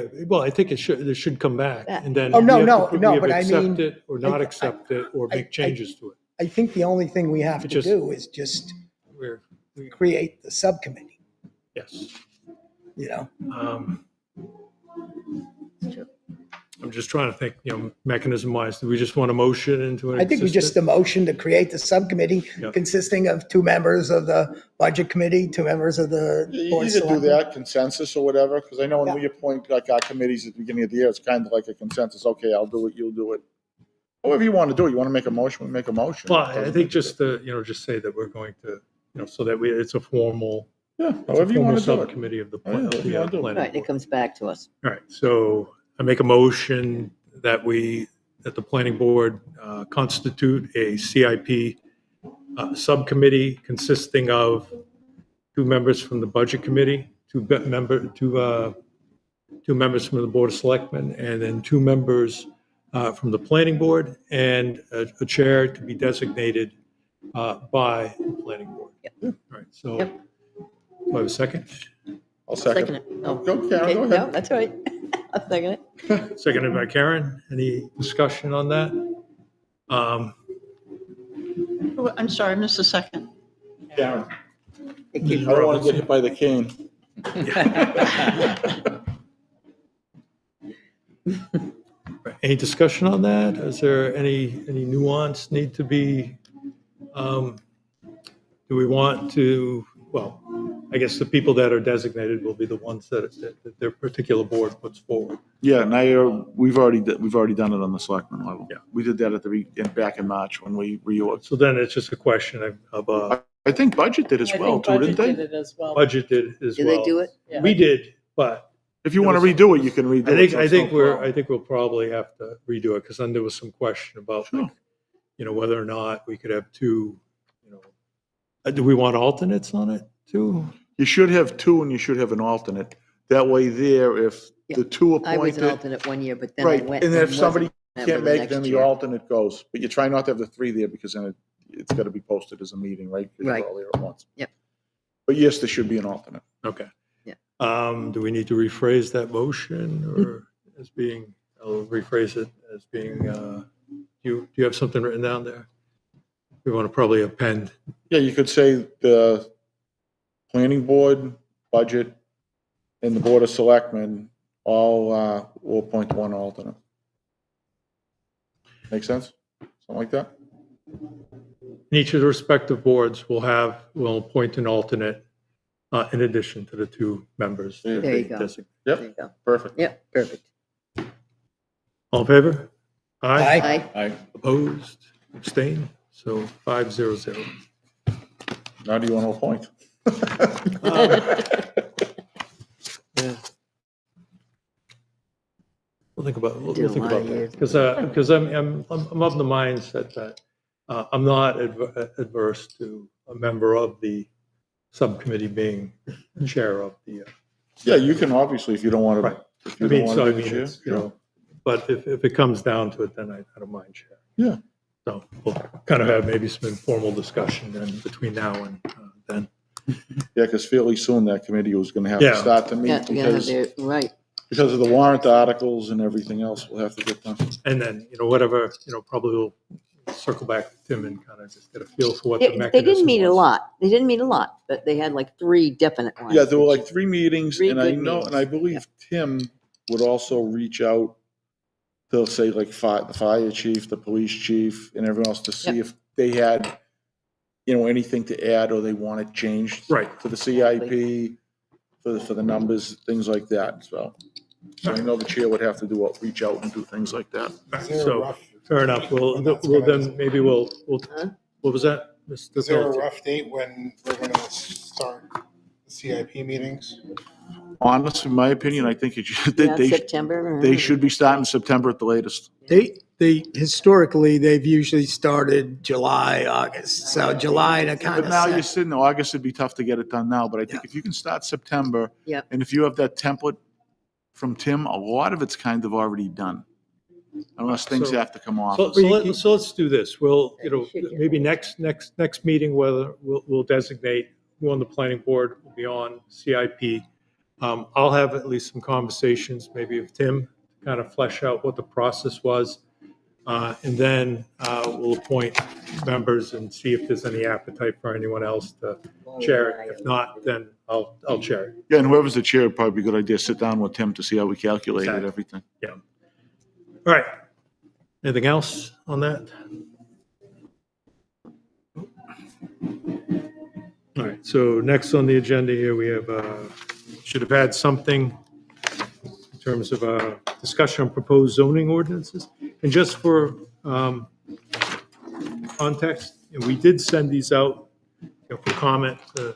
A: I think it should come back, and then.
E: Oh, no,
A: we have
E: no,
A: to- we
E: no,
A: have
E: but I
A: accept
E: mean,
A: it or not
E: I-
A: accept it, or
E: I-
A: make changes to it.
E: I think the only thing we have to
A: Just-
E: do is just
A: We-
E: create the subcommittee,
A: Yes.
C: It's true.
A: I'm just trying to think, mechanism wise, do we just want a motion into an
E: I think we just a motion to create the subcommittee
A: Yeah.
E: consisting of 2 members of the budget committee, 2 members of the
D: You
E: board of
D: either do
E: selectmen.
D: that consensus or whatever, because I know when
E: Yeah.
D: we appoint like our committees at the beginning of the year, it's kind of like a consensus, okay, I'll do it, you'll do it. However you want to do it, you want to make a motion, we make a motion.
A: Well, I think just to, just say that we're going to, so that it's a formal,
D: Yeah,
A: it's a
D: however you
A: formal
D: want to do it.
A: subcommittee of the
D: Yeah, whatever you wanna do.
A: planning
C: Right, it
A: board.
C: comes back to us.
A: All right, so I make a motion that that the planning board constitute a CIP subcommittee consisting of 2 members from the budget committee, 2 members from the board of selectmen, and then 2 members from the planning board, and a chair to be designated by the planning board.
C: Yep.
A: All right, so
C: Yep.
A: do I have a second?
D: I'll
C: Second
D: second.
C: it. Oh,
D: Go, Karen,
C: okay,
D: go
C: no,
D: ahead.
C: that's all right. I'll second it.
A: Seconded by Karen. Any discussion on that?
B: Oh, I'm sorry, I missed a second.
D: Karen,
C: It
D: I
C: keeps-
D: don't want to get hit by the cane.
A: Any discussion on that? Is there any nuance need to be, do we want to, well, I guess the people that are designated will be the ones that their particular board puts forward.
D: Yeah, and we've already done it on the selectmen level.
A: Yeah.
D: We did that back in March when we reorged.
A: So then it's just a question of
D: I think budget did as
H: I
D: well
H: think
D: too, didn't
H: budget
D: they?
H: did it as well.
A: budgeted as
C: Do
A: well.
C: they do it?
H: Yeah.
A: We did, but
D: If you want to redo it, you can redo it. so
A: I
D: it's no
A: think
D: problem.
A: we'll probably have to redo it, because then there was some question about,
D: Sure.
A: whether or not we could have 2, do we want alternates on it too?
D: You should have 2 and you should have an alternate. That way there, if
C: Yeah.
D: the 2
C: I was an
D: appointed,
C: alternate one year, but then I
D: right,
C: went.
D: and then if
C: wasn't
D: somebody
C: a member
D: can't
C: the
D: make it,
C: next
D: then the
C: year.
D: alternate goes. But you try not to have the 3 there because then it's got to be posted as a meeting, right? 'Cause you're
C: Right.
D: all there at once.
C: Yep.
D: But yes, there should be an alternate.
A: Okay.
C: Yeah.
A: Do we need to rephrase that motion or as being, I'll rephrase it as being, do you have something written down there? We want to probably append,
D: Yeah, you could say the planning board, budget, and the board of selectmen all will appoint 1 alternate. Make sense? Something like that?
A: each of the respective boards will appoint an alternate in addition to the 2 members. that
C: There you
A: they
C: go.
A: designate.
C: There
D: Yep,
C: you go.
D: perfect.
C: Yep, perfect.
A: All in favor? Aye.
E: Aye.
F: I,
A: Opposed? Abstained? So 500.
D: Now do you want to appoint?
A: Yeah. We'll think about,
C: Did a
A: we'll think
C: lot
A: about
C: of
A: that.
C: years.
A: Because I'm of the mindset that I'm not adverse to a member of the subcommittee being chair of the,
D: Yeah, you can obviously, if you don't want
A: Right.
D: to, if
A: I
D: you
A: mean,
D: don't want
A: so I
D: to be
A: mean,
D: the chair.
A: it's, but if it comes down to it, then I don't mind chair.
D: Yeah.
A: So we'll kind of have maybe some informal discussion then between now and then.
D: Yeah, because fairly soon that committee was going to have
A: Yeah.
D: to start to meet
C: Yeah, you gotta have
D: because,
C: their, right.
D: because of the warrant articles and everything else will have to get done.
A: And then, whatever, probably we'll circle back to Tim and kind of just get a feel for what the
C: They
A: mechanism
C: didn't meet a
A: was.
C: lot. They didn't meet a lot, but they had like 3 definite ones.
D: Yeah, there were like 3 meetings,
C: Three
D: and I
C: good
D: know, and I
C: meetings,
D: believe Tim would also reach out to, say, like, the fire chief, the police chief, and everyone else to see if they had, anything to add or they want it changed.
A: Right.
D: To the CIP, for the numbers, things like that, so. So I know the chair would have to reach out and do things like that.
G: Is there a
A: So,
G: rough,
A: fair enough. We'll then, maybe we'll, what was that? Mr.
G: is there a
A: Pelletier?
G: rough date when we're gonna start the CIP meetings?
D: Honestly, in my opinion, I think
C: Yeah, September.
D: they should be starting September at the latest.
E: They historically, they've usually started July, August. So July to kind
D: But
E: of
D: now you're
E: set.
D: sitting, August would be tough to get it done now, but I think if you can start September.
C: Yep.
D: And if you have that template from Tim, a lot of it's kind of already done. Unless things
A: So-
D: have to come off.
A: So let's do this. We'll,
C: Should get
A: maybe
C: it.
A: next meeting, whether we'll designate who on the planning board will be on CIP. I'll have at least some conversations, maybe with Tim, to kind of flesh out what the process was. And then we'll appoint members and see if there's any appetite for anyone else to chair it. If not, then I'll chair it.
D: Yeah, and whoever's the chair, it'd probably be a good idea, sit down with Tim to see how we calculated
A: Exactly.
D: everything.
A: All right. Anything else on that? All right, so next on the agenda here, we have, should have had something in terms of a discussion on proposed zoning ordinances. And just for context, we did send these out for comment to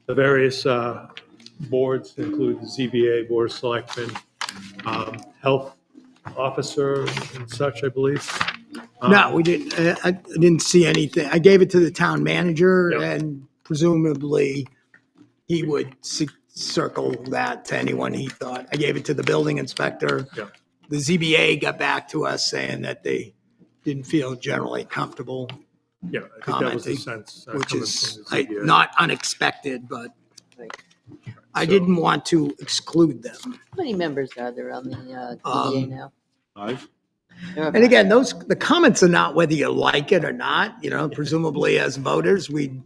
A: the various boards, include the ZBA, Board of Selectmen, Health Officer and such, I believe.
E: No, we didn't, I didn't see anything. I gave it to the town manager
A: Yeah.
E: and presumably he would circle that to anyone he thought. I gave it to the building inspector.
A: Yeah.
E: The ZBA got back to us saying that they didn't feel generally comfortable,
A: Yeah, I think that was the
E: Commenting,
A: sense.
E: which
A: coming
E: is
A: from the ZBA.
E: not unexpected, but
C: Right.
E: I
A: So-
E: didn't want to exclude them.
C: How many members are there on the DDA now? There are
E: And again, the comments are not whether you like it or not, presumably as voters, we'd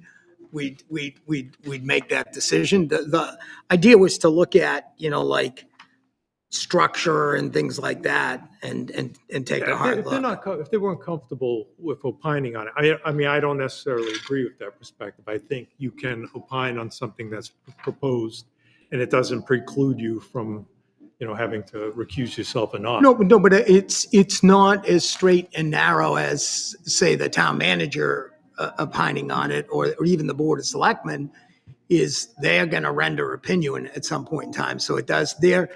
E: make that decision. The idea was to look at, like structure and things like that and take
A: Yeah,
E: a hard
A: if they're
E: look.
A: if they weren't comfortable with opining on it, I mean, I don't necessarily agree with that perspective. I think you can opine on something that's proposed and it doesn't preclude you from, having to recuse yourself or not.
E: No, but it's not as straight and narrow as, say, the town manager opining on it, or even the Board of Selectmen, is they're going to render opinion at some point in time. So it does, their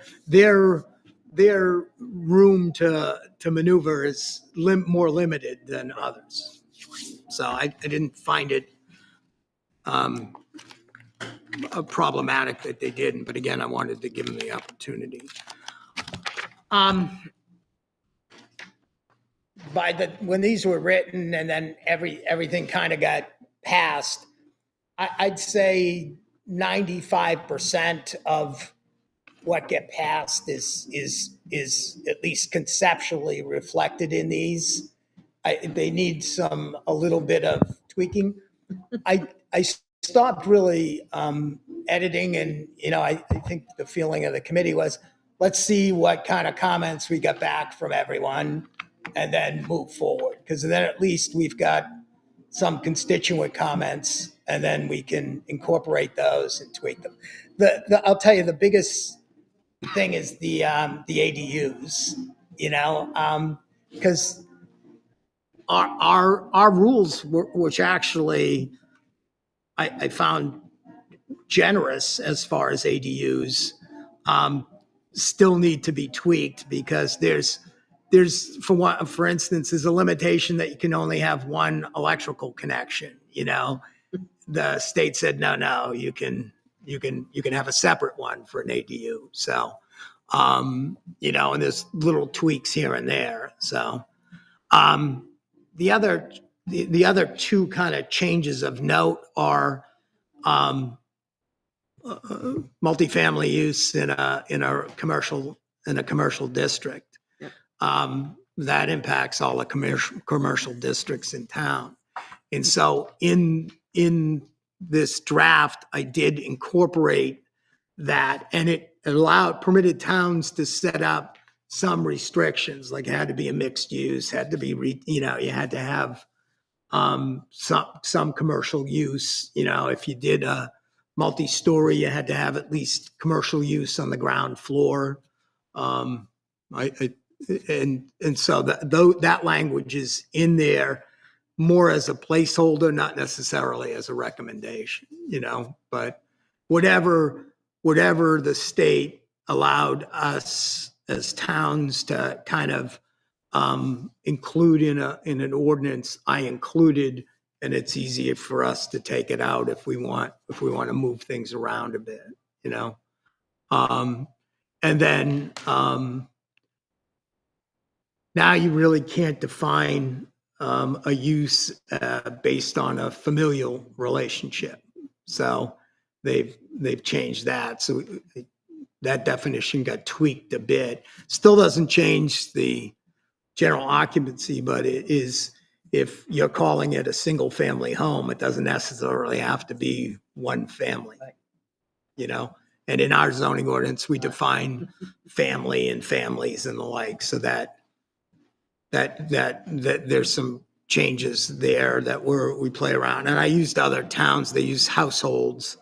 E: room to maneuver is more limited than others. So I didn't find it problematic that they didn't, but again, I wanted to give them the opportunity. When these were written and then everything kind of got passed, I'd say 95% of what get passed is at least conceptually reflected in these. They need a little bit of tweaking. I stopped really editing, and I think the feeling of the committee was, let's see what kind of comments we got back from everyone and then move forward. Because then at least we've got some constituent comments and then we can incorporate those and tweak them. I'll tell you, the biggest thing is the ADUs, because our rules, which actually I found generous as far as ADUs, still need to be tweaked, because there's for instance, there's a limitation that you can only have one electrical connection. The state said, no, you can have a separate one for an ADU. So, and there's little tweaks here and there. So, the other two kind of changes of note are multifamily use in a commercial district. that impacts all the commercial districts in town. And so in this draft, I did incorporate that, and it permitted towns to set up some restrictions, like it had to be a mixed use, had to be, you had to have some commercial use. If you did a multi-story, you had to have at least commercial use on the ground floor. And so that language is in there more as a placeholder, not necessarily as a recommendation, but whatever the state allowed us as towns to kind of include in an ordinance, I included, and it's easier for us to take it out if we want to move things around a bit, and then now you really can't define a use based on a familial relationship. So they've changed that. So that definition got tweaked a bit. Still doesn't change the general occupancy, but it is, if you're calling it a single family home, it doesn't necessarily have to be one family, and in our zoning ordinance, we define family and families and the like, so that there's some changes there that we play around. And I used other towns, they use households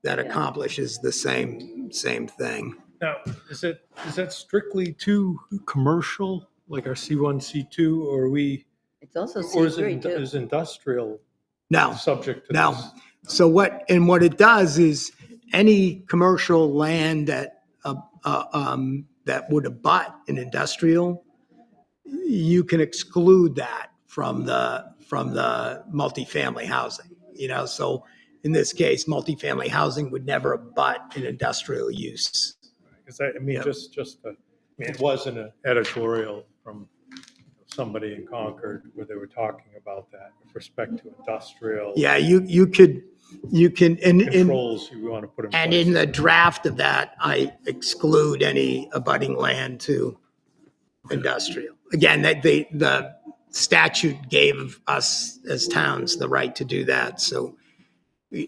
E: that accomplishes the same thing.
A: Now, is that strictly to commercial, like our C1, C2, or are we,
C: It's also
A: or is
C: C3 too.
A: industrial
E: No,
A: subject to
E: no.
A: this?
E: So what it does is any commercial land that would abut an industrial, you can exclude that from the multifamily housing, so in this case, multifamily housing would never abut an industrial use.
A: Because it was in an editorial from somebody in Concord where they were talking about that with respect to industrial
E: Yeah, you can,
A: controls you want to put in place.
E: and in the draft of that, I exclude any abutting land to industrial. Again, the statute gave us as towns the right to do that, so we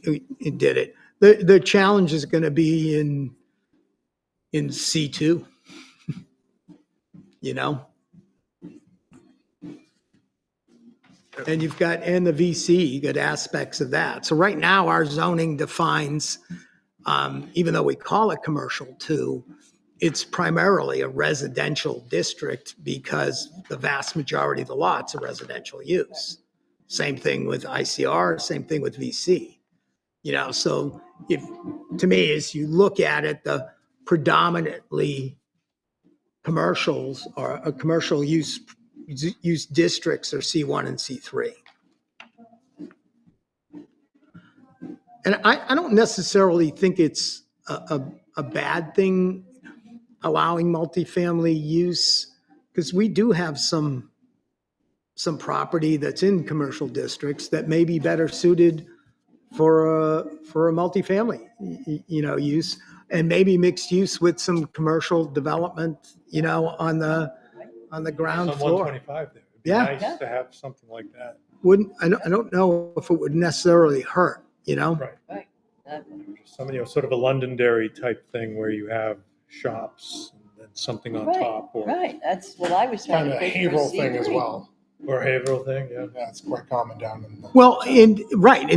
E: did it. The challenge is going to be in C2, and you've got, and the VC, you got aspects of that. So right now, our zoning defines, even though we call it commercial too, it's primarily a residential district because the vast majority of the lots are residential use. Same thing with ICR, same thing with VC. So to me, as you look at it, the predominantly commercials or commercial use districts are C1 and C3. And I don't necessarily think it's a bad thing allowing multifamily use, because we do have some property that's in commercial districts that may be better suited for a multifamily, use, and maybe mixed use with some commercial development, on the ground
A: On
E: floor.
A: 125 there. It'd be
E: Yeah.
A: nice to have something like that.
E: I don't know if it would necessarily hurt,
A: Right.
C: Right.
A: Some, sort of a Londonderry type thing where you have shops and then something on
I: Right,
A: top, or
I: Right, that's what I was trying
G: Kind
I: to
G: of a
I: think for
G: Haverhill thing as
I: C3.
G: well.
A: or a Haverhill thing, yeah.
G: Yeah, it's quite common down in the.
E: Well, in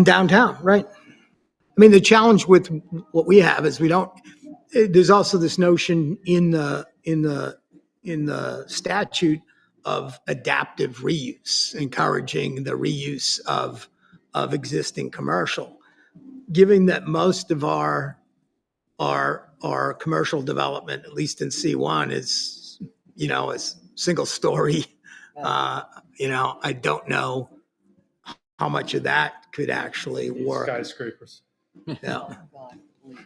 E: downtown, right? I mean, the challenge with what we have is there's also this notion in the statute of adaptive reuse, encouraging the reuse of existing commercial. Given that most of our commercial development, at least in C1, is single story. I don't know how much of that could actually
A: These
E: work.
A: skyscrapers.
E: Yeah,
I: Oh, God, please.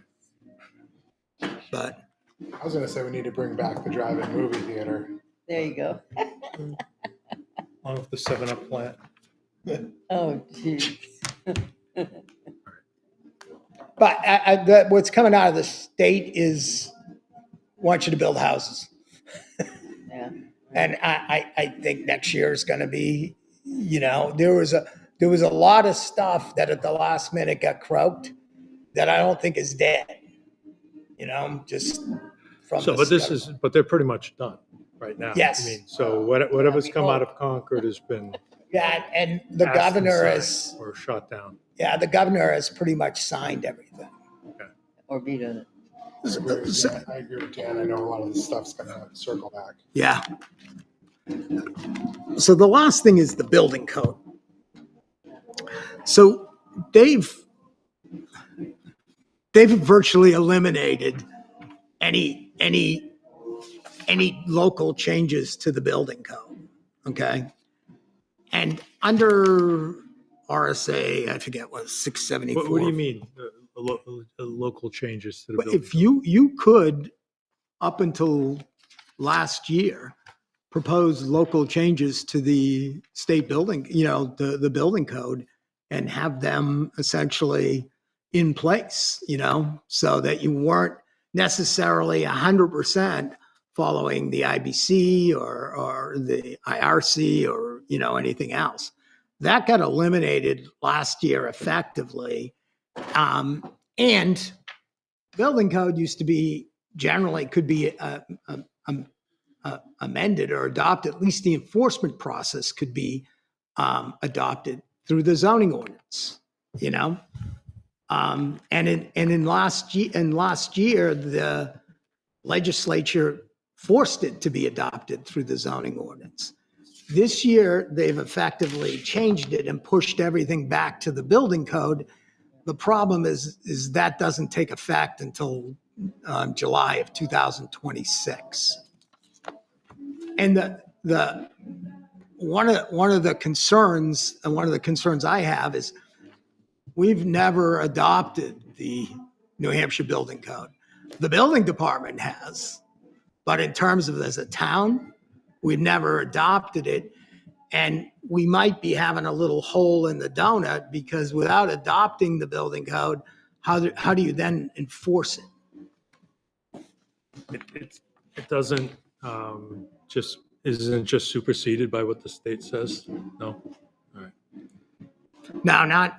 E: but
G: I was gonna say we need to bring back the drive-in movie theater.
I: There you go.
A: Along with the 7-Up plant.
I: Oh, geez.
E: but what's coming out of the state is want you to build houses.
I: Yeah.
E: And I think next year is going to be, there was a lot of stuff that at the last minute got croaked that I don't think is dead, just from
A: So,
E: the
A: but this
E: stuff.
A: is, but they're pretty much done right now.
E: Yes.
A: I mean, so whatever's come out of Concord has been
E: Yeah, and the
A: passed and
E: governor
A: signed
E: has,
A: or shot down.
E: yeah, the governor has pretty much signed everything.
I: Or vetoed it.
G: I agree with Dan. I know a lot of this stuff's gonna circle back.
E: Yeah. So the last thing is the building code. So they've virtually eliminated any local changes to the building code. Okay. And under RSA, I forget what, 674.
A: What do you mean, local changes to the building?
E: If you could, up until last year, propose local changes to the state building, the building code, and have them essentially in place, so that you weren't necessarily 100% following the IBC or the IRC or, anything else. That got eliminated last year effectively. And building code used to be generally could be amended or adopted. At least the enforcement process could be adopted through the zoning ordinance, and in last year, the legislature forced it to be adopted through the zoning ordinance. This year, they've effectively changed it and pushed everything back to the building code. The problem is that doesn't take effect until July of 2026. And the one of the concerns, and one of the concerns I have is we've never adopted the New Hampshire Building Code. The building department has, but in terms of as a town, we've never adopted it. And we might be having a little hole in the donut because without adopting the building code, how do you then enforce it?
A: It doesn't isn't just superseded by what the state says? No? All right.
E: No, not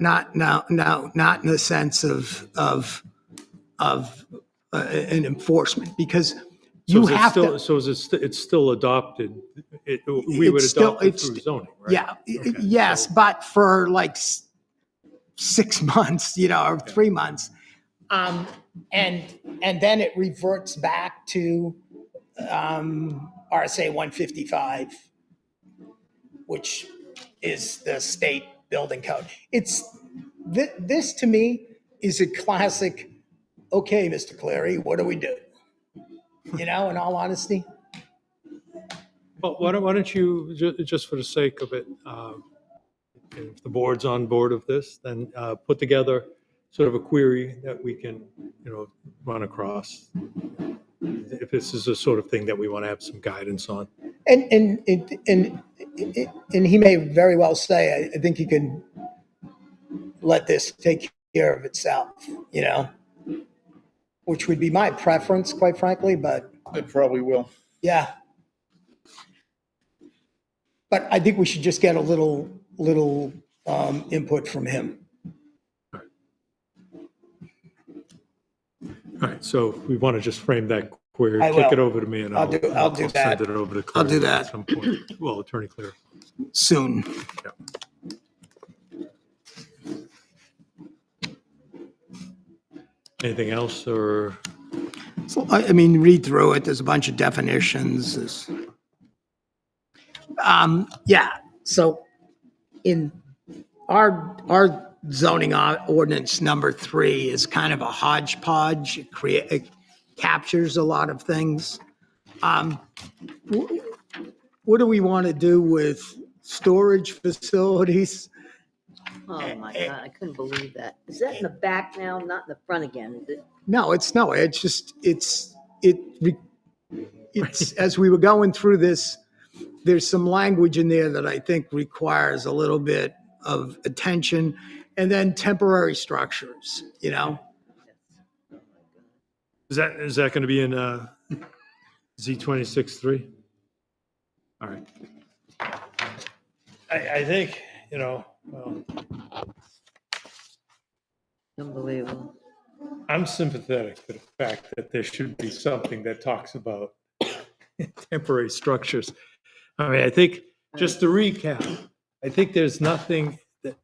E: in the sense of an enforcement, because you have to.
A: So it's still adopted? We would
E: It's still-
A: adopt it
E: it's-
A: through zoning, right?
E: Yeah,
A: Okay,
E: yes,
A: so-
E: but for like 6 months, or 3 months. And then it reverts back to RSA 155, which is the state building code. This to me is a classic, okay, Mr. Cleary, what do we do? In all honesty.
A: Well, why don't you, just for the sake of it, if the board's on board of this, then put together sort of a query that we can, run across. If this is the sort of thing that we want to have some guidance on.
E: And he may very well say, I think you can let this take care of itself, which would be my preference, quite frankly, but
D: It probably will.
E: yeah. But I think we should just get a little input from him.
A: All right, so we want to just frame that query,
E: I
A: kick
E: will.
A: it over to me, and
E: I'll do
A: I'll
E: that.
A: send it over to Claire.
E: I'll do that.
A: At some point. Well, Attorney Claire.
E: Soon.
A: Anything else, or?
E: So, I mean, read through it. There's a bunch of definitions. Yeah. So in our zoning ordinance number 3 is kind of a hodgepodge. It captures a lot of things. What do we want to do with storage facilities?
I: Oh, my God, I couldn't believe that. Is that in the back now, not in the front again, is it?
E: No, it's just, it's, as we were going through this, there's some language in there that I think requires a little bit of attention, and then temporary structures,
A: Is that going to be in Z26-3? All right. I think, well,
C: Unbelievable.
A: I'm sympathetic to the fact that there should be something that talks about temporary structures. I mean, I think, just to recap, I think there's nothing that,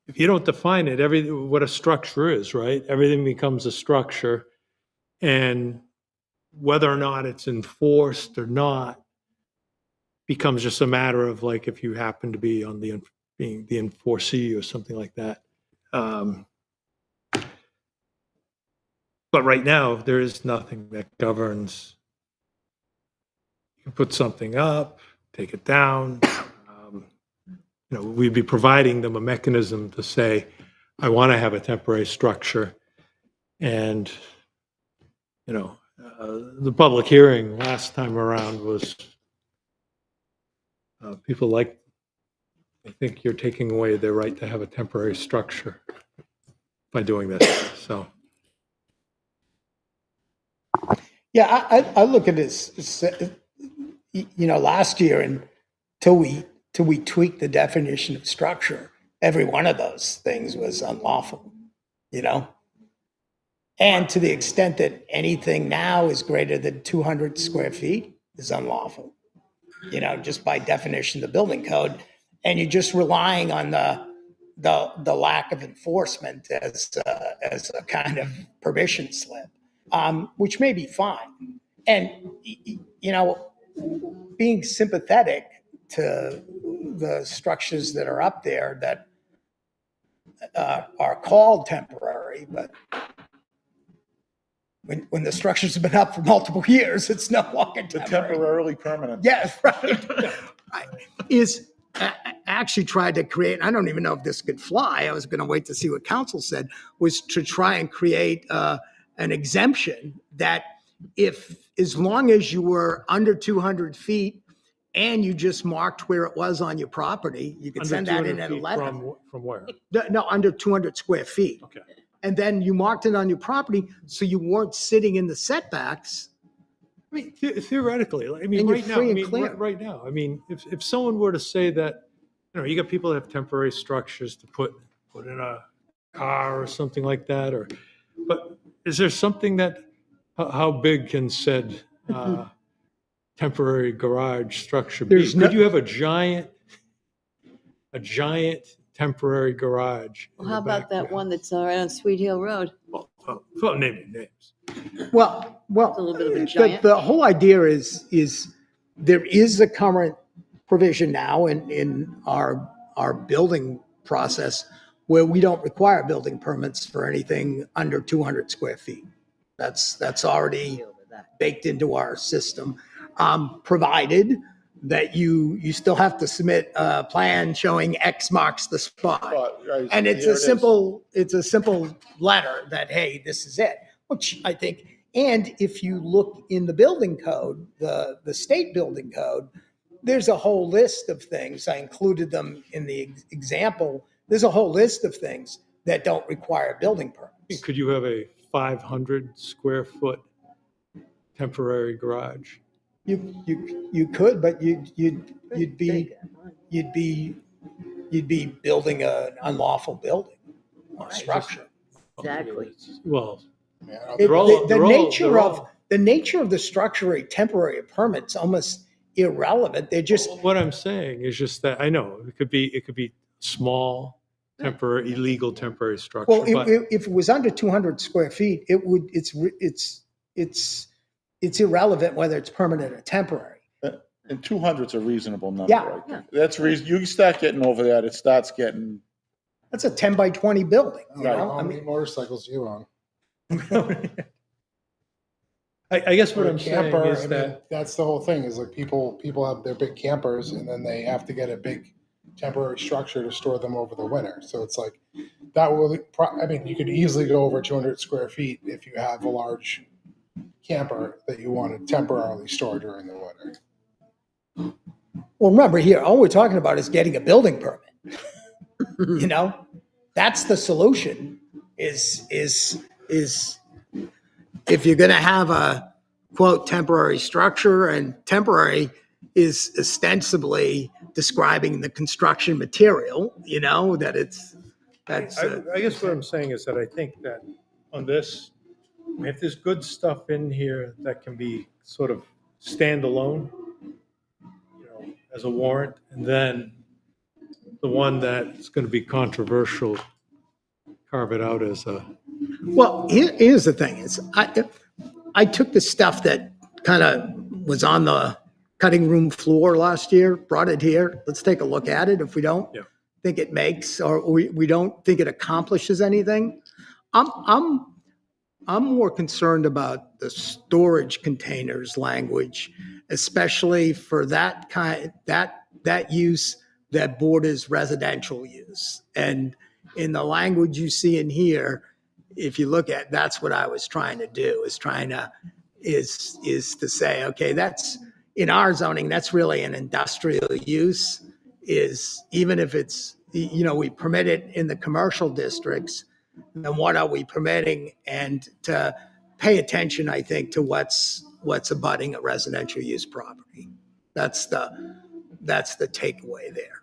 A: if you don't define it, what a structure is, right? Everything becomes a structure. And whether or not it's enforced or not becomes just a matter of like, if you happen to be on being the enforcee or something like that. But right now, there is nothing that governs. You can put something up, take it down. We'd be providing them a mechanism to say, I want to have a temporary structure. And, the public hearing last time around was, people I think you're taking away their right to have a temporary structure by doing this, so.
E: Yeah, I look at this, last year until we tweaked the definition of structure, every one of those things was unlawful, And to the extent that anything now is greater than 200 square feet is unlawful, just by definition of the building code. And you're just relying on the lack of enforcement as a kind of permission slip, which may be fine. And, being sympathetic to the structures that are up there that are called temporary, but when the structures have been up for multiple years, it's no longer
D: The
E: temporary.
D: temporarily permanent.
E: Yes, right. I actually tried to create, I don't even know if this could fly. I was going to wait to see what council said, was to try and create an exemption that as long as you were under 200 feet and you just marked where it was on your property, you could
A: Under
E: send that in
A: 200
E: at
A: feet
E: 11.
A: From where?
E: No, under 200 square feet.
A: Okay.
E: And then you marked it on your property, so you weren't sitting in the setbacks.
A: I mean, theoretically, I mean,
E: And you're
A: right now,
E: free
A: I
E: and
A: mean,
E: clear.
A: right now, I mean, if someone were to say that, you got people that have temporary structures to put in a car or something like that, but is there something that, how big can said temporary garage structure be?
E: There's no-
A: Could you have a giant temporary garage? in
I: Well, how
A: the back
I: about that
A: of your
I: one
A: house?
I: that's right on Sweet Hill Road?
A: Well, naming names.
E: Well,
I: It's a little bit of a giant.
E: the whole idea is there is a current provision now in our building process where we don't require building permits for anything under 200 square feet. That's already baked into our system, provided that you still have to submit a plan showing X marks the spot. And it's a simple letter that, hey, this is it, which I think, and if you look in the building code, the state building code, there's a whole list of things. I included them in the example. There's a whole list of things that don't require building permits.
A: Could you have a 500 square foot temporary garage?
E: You could, but you'd be building an unlawful building or structure.
I: Exactly.
A: Well,
G: Yeah, I don't
E: It-
A: They're all-
E: the
A: they're all-
E: nature
A: they're
E: of
A: all-
E: the nature of the structure, a temporary permit's almost irrelevant. They're just
A: what I'm saying is just that, I know, it could be small, temporary, illegal temporary structure,
E: well,
A: but
E: if it was under 200 square feet, it's irrelevant whether it's permanent or temporary.
D: And 200's a reasonable number.
E: Yeah.
D: I think. That's reason, you start getting over that, it starts getting,
E: That's a 10 by 20 building. You
G: know.
E: know,
G: How
E: I
G: many
E: mean,
G: motorcycles do you own?
A: I guess what
G: Or a
A: I'm saying
G: camper,
A: is
G: I mean,
A: that,
G: that's the whole thing, is like people have their big campers and then they have to get a big temporary structure to store them over the winter. So it's like, that will, I mean, you could easily go over 200 square feet if you have a large camper that you want to temporarily store during the winter.
E: well, remember here, all we're talking about is getting a building permit. That's the solution is if you're going to have a quote temporary structure, and temporary is ostensibly describing the construction material, that that's,
A: I guess what I'm saying is that I think that on this, if there's good stuff in here that can be sort of standalone, as a warrant, and then the one that's going to be controversial, carve it out as a,
E: well, here's the thing is, I took the stuff that kind of was on the cutting room floor last year, brought it here. Let's take a look at it. If we don't
A: Yeah.
E: think it makes, or we don't think it accomplishes anything, I'm more concerned about the storage containers language, especially for that use that borders residential use. And in the language you see in here, if you look at, that's what I was trying to do, is to say, okay, that's in our zoning, that's really an industrial use, is even if it's, we permit it in the commercial districts, then what are we permitting? And to pay attention, I think, to what's abutting a residential use property. That's the takeaway there.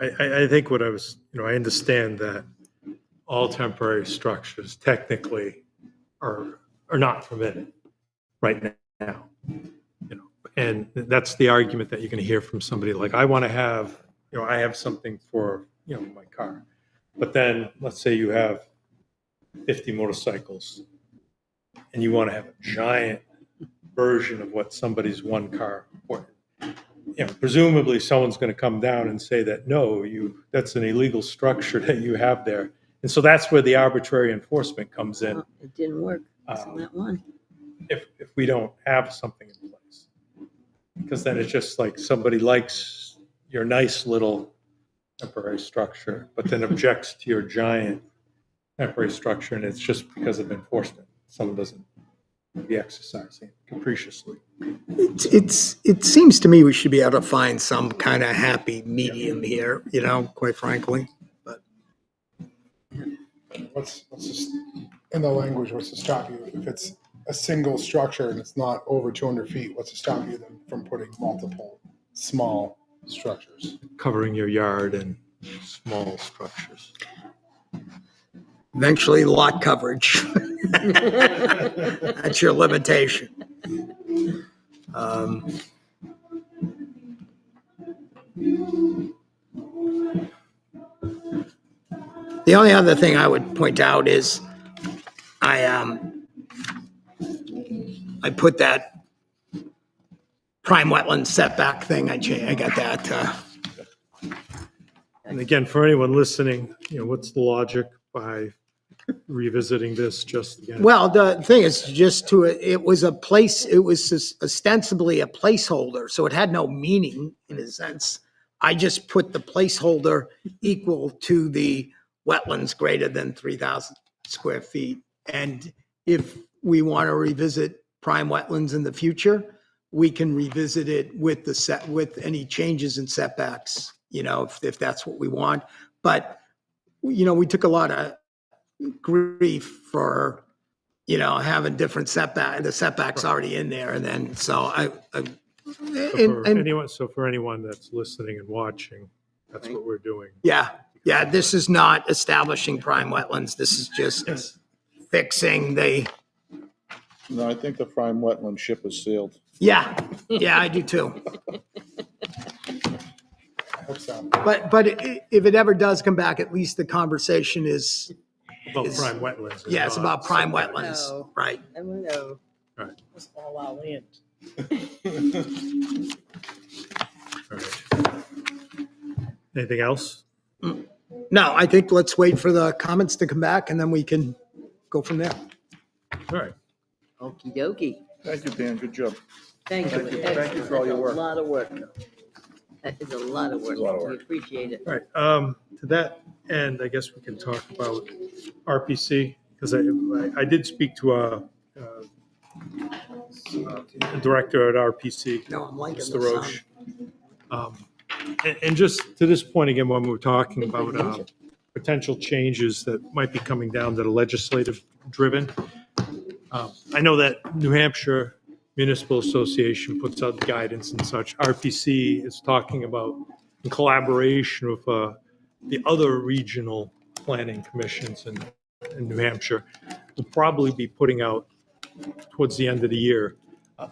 A: I think what I was, I understand that all temporary structures technically are not permitted right now. And that's the argument that you're going to hear from somebody like, I want to have, I have something for, my car. But then let's say you have 50 motorcycles and you want to have a giant version of what somebody's one car wanted. Presumably someone's going to come down and say that, no, that's an illegal structure that you have there. And so that's where the arbitrary enforcement comes in.
I: Well, it didn't work on that one.
A: If we don't have something in place. Because then it's just like somebody likes your nice little temporary structure, but then objects to your giant temporary structure, and it's just because of enforcement. Someone doesn't be exercising capriciously.
E: It seems to me we should be able to find some kind of happy medium here, quite frankly. But
G: What's just, in the language, what's to stop you? If it's a single structure and it's not over 200 feet, what's to stop you then from putting multiple small structures?
A: Covering your yard and small structures.
E: eventually lot coverage. That's your limitation. The only other thing I would point out is I put that prime wetland setback thing. I got that.
A: And again, for anyone listening, what's the logic by revisiting this just again?
E: Well, the thing is just it was ostensibly a placeholder, so it had no meaning in a sense. I just put the placeholder equal to the wetlands greater than 3,000 square feet. And if we want to revisit prime wetlands in the future, we can revisit it with with any changes in setbacks, if that's what we want. But, we took a lot of grief for, having different the setbacks already in there. And then, so
A: For anyone that's listening and watching, that's what we're doing.
E: Yeah, this is not establishing prime wetlands. This is just fixing
D: No, I think the prime wetland ship is sailed.
E: yeah, I do too.
G: I hope so.
E: But if it ever does come back, at least the conversation is,
A: About prime wetlands. and
E: it's
A: not
E: about prime
A: setbacks.
E: wetlands,
I: No.
E: right?
I: I don't know.
H: It's all our land.
A: All right. Anything else?
E: No, I think let's wait for the comments to come back and then we can go from there.
A: All right.
I: Okey dokey.
D: Thank you, Dan, good job.
I: Thank you.
D: Thank you for all your work.
I: That's a lot of work. That is a lot of work.
F: a lot of
I: We
F: work.
I: appreciate it.
A: All right. To that end, I guess we can talk about RPC, because I did speak to a director at RPC,
E: No, I'm liking
A: Mr.
E: the
A: Roche. And just to this point again, when we're talking about potential changes that might be coming down that are legislative driven, I know that New Hampshire Municipal Association puts out guidance and such. RPC is talking about, in collaboration with the other regional planning commissions in New Hampshire, will probably be putting out towards the end of the year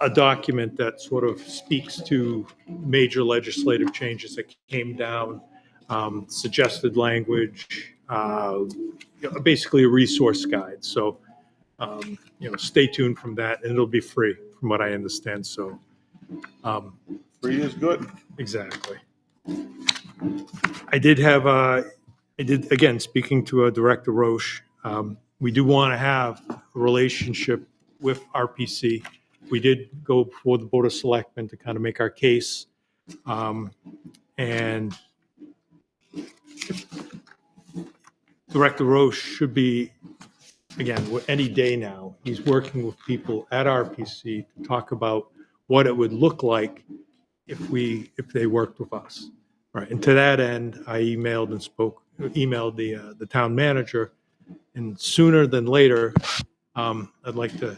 A: a document that sort of speaks to major legislative changes that came down, suggested language, basically a resource guide. So, stay tuned from that, and it'll be free, from what I understand. So,
D: Free is good.
A: exactly. I did, again, speaking to Director Roche, we do want to have a relationship with RPC. We did go before the Board of Selectmen to kind of make our case. And Director Roche should be, again, any day now, he's working with people at RPC to talk about what it would look like if they worked with us. Right. And to that end, I emailed the town manager, and sooner than later, I'd like to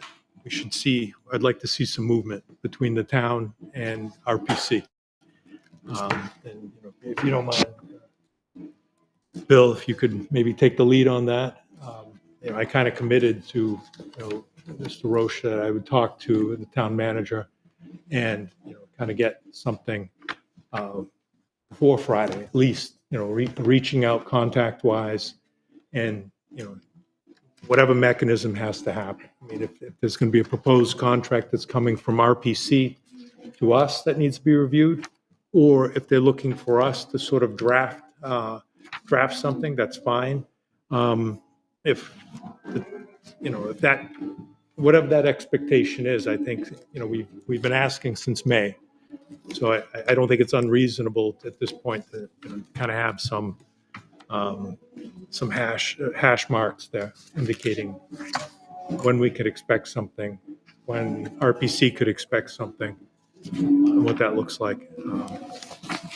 A: see some movement between the town and RPC. And if you don't mind, Bill, if you could maybe take the lead on that. I kind of committed to, Mr. Roche, that I would talk to the town manager and, kind of get something before Friday, at least, reaching out contact wise, and, whatever mechanism has to happen. I mean, if there's going to be a proposed contract that's coming from RPC to us that needs to be reviewed, or if they're looking for us to sort of draft something, that's fine. If that, whatever that expectation is, I think, we've been asking since May. So I don't think it's unreasonable at this point to kind of have some hash marks there indicating when we could expect something, when RPC could expect something, and what that looks like.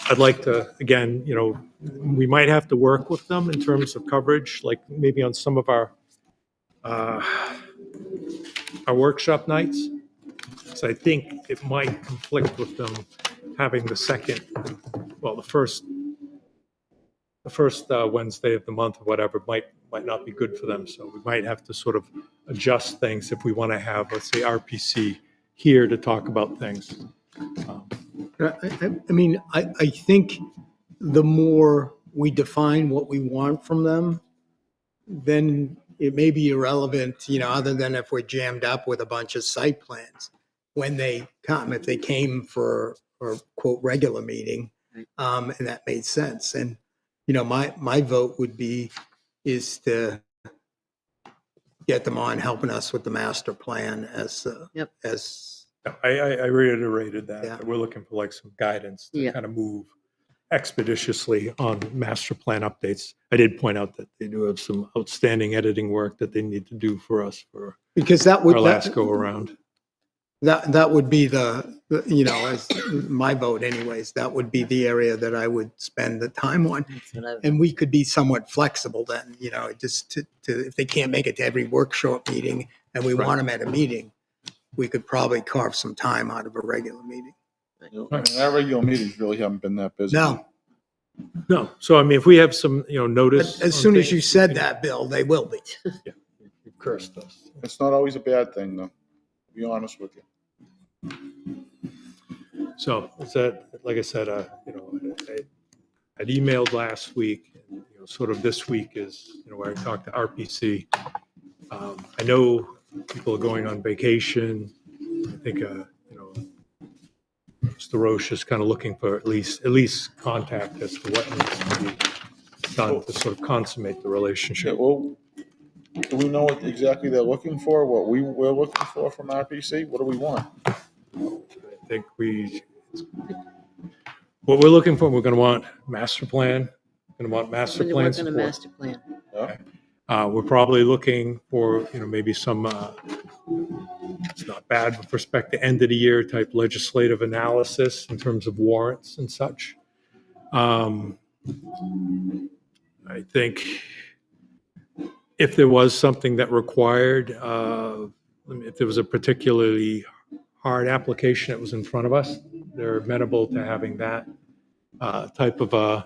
A: I'd like to, again, we might have to work with them in terms of coverage, like maybe on some of our workshop nights. So I think it might conflict with them having the first Wednesday of the month or whatever might not be good for them. So we might have to sort of adjust things if we want to have, let's say, RPC here to talk about things.
E: I think the more we define what we want from them, then it may be irrelevant, other than if we're jammed up with a bunch of site plans. When they come, if they came for quote regular meeting, and that made sense. And, my vote is to get them on helping us with the master plan as
A: I reiterated that,
E: Yeah.
A: that we're looking for like some guidance to
I: Yeah.
A: kind of move expeditiously on master plan updates. I did point out that they do have some outstanding editing work that they need to do for us for
E: because that would
A: our last go around.
E: that would be as my vote anyways, that would be the area that I would spend the time on.
I: That's what I-
E: And we could be somewhat flexible then, just to if they can't make it to every workshop meeting and we want them at a meeting, we could probably carve some time out of a regular meeting.
D: Our regular meetings really haven't been that busy.
E: No,
A: No, so I mean, if we have some, notice.
E: but as
A: on
E: soon as you
A: things,
E: said that, Bill, they will be.
A: you cursed us.
D: It's not always a bad thing, though, to be honest with you.
A: So it's that, like I said, I'd emailed last week, and, sort of this week is, where I talked to RPC. I know people are going on vacation. I think, Mr. Roche is kind of looking for at least contact as to what needs to be done to sort of consummate the
D: Yeah,
A: relationship.
D: well, do we know what exactly they're looking for, what we're looking for from RPC? What do we want?
A: I think what we're looking for, we're going to want master plan, going to want master
I: When
A: plan
I: they're working a
A: support.
I: master plan.
D: Yeah?
A: We're probably looking for, maybe some, it's not bad with respect to end of the year type legislative analysis in terms of warrants and such. Um, I think if there was something that required, if there was a particularly hard application that was in front of us, they're amenable to having that type of,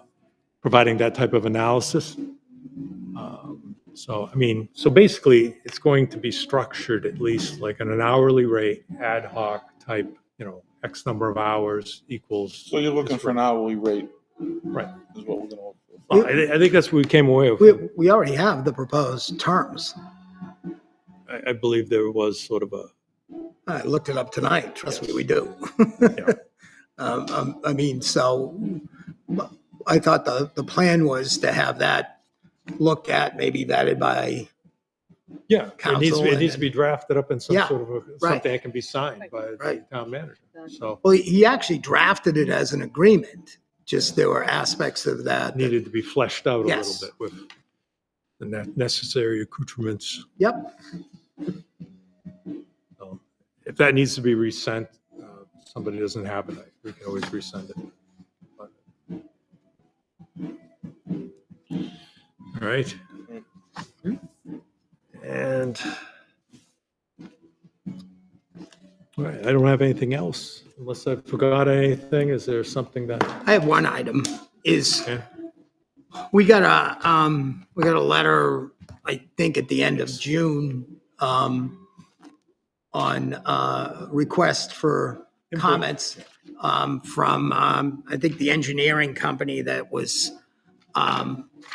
A: providing that type of analysis. So, I mean, so basically, it's going to be structured at least like on an hourly rate, ad hoc type, X number of hours equals.
D: So you're looking for an hourly rate
A: Right.
D: is what we're gonna look for.
A: Well, I think that's what we came away with.
E: We already have the proposed terms.
A: I believe there was sort of a,
E: I looked it up tonight. Trust me, we do.
A: Yeah.
E: I mean, so I thought the plan was to have that looked at, maybe vetted by,
A: yeah,
E: Council
A: it
E: and
A: needs to be drafted up in some
E: Yeah,
A: sort of,
E: right.
A: something that can be signed by the
E: Right.
A: town manager. So
E: well, he actually drafted it as an agreement. Just there were aspects of that.
A: needed to be fleshed out a little
E: Yes.
A: bit with the necessary accoutrements.
E: Yep.
A: So if that needs to be resent, somebody doesn't have it, we can always resend it. But- All right. And all right, I don't have anything else unless I forgot anything. Is there something that,
E: I have one item is
A: okay?
E: we got a letter, I think at the end of June, on request for comments from, I think the engineering company that was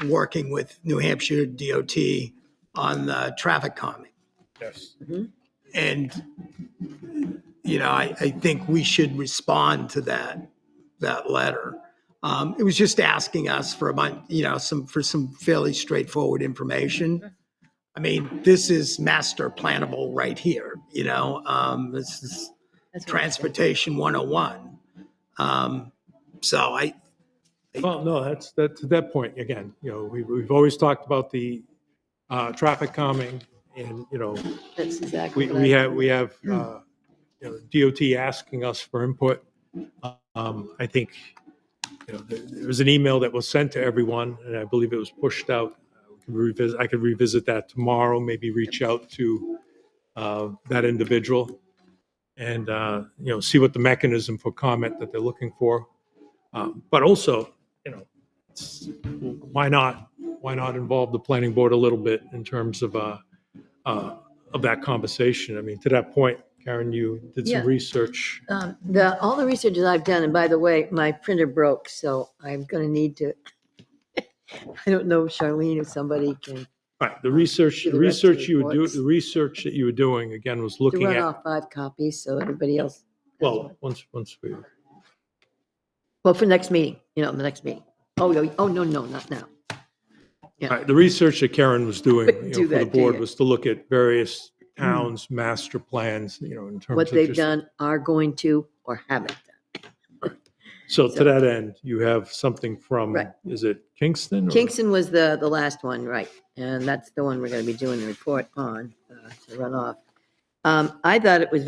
E: working with New Hampshire DOT on the traffic calming.
A: Yes.
E: And, I think we should respond to that letter. It was just asking us for some fairly straightforward information. I mean, this is master plannable right here, this is
I: That's what I'm saying.
E: transportation 101. So
A: Well, no, that's to that point, again, we've always talked about the traffic calming and,
I: That's exactly what
A: we have DOT asking us for input. I think, there was an email that was sent to everyone, and I believe it was pushed out. I could revisit that tomorrow, maybe reach out to that individual and, see what the mechanism for comment that they're looking for. But also, why not involve the planning board a little bit in terms of that conversation? I mean, to that point, Karen, you did
I: Yeah.
A: some research.
I: All the research that I've done, and by the way, my printer broke, so I'm gonna need to, I don't know, Charlene, if somebody can,
A: Right, the research,
I: Do the rest of the
A: you would do,
I: reports.
A: the research that you were doing, again, was
I: to
A: looking
I: run
A: at,
I: off 5 copies, so everybody else. has
A: well,
I: one.
A: once we,
I: Well, for next meeting, the next meeting. Oh, no, not now. Yeah.
A: right, the research that Karen was doing,
I: Wouldn't do
A: for the
I: that to
A: board
I: you.
A: was to look at various towns' master plans, in terms of.
I: What they've
A: just-
I: done, are going to, or haven't done.
A: So to that end, you have something from,
I: Right.
A: is it Kingston? or-
I: Kingston was the last one, right, and that's the one we're gonna be doing the report on, to run off. I thought it was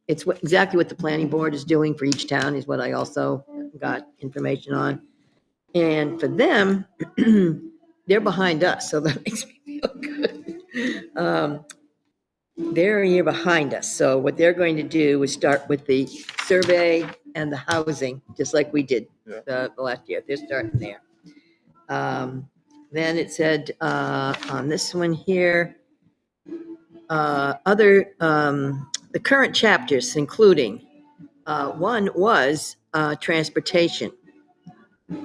I: exactly what the planning board is doing for each town is what I also got information on. And for them, they're behind us, so that makes me feel good. They're a year behind us, so what they're going to do is start with the survey and the housing, just like we did the last year. They're starting there. Then it said on this one here, the current chapters, including one was transportation.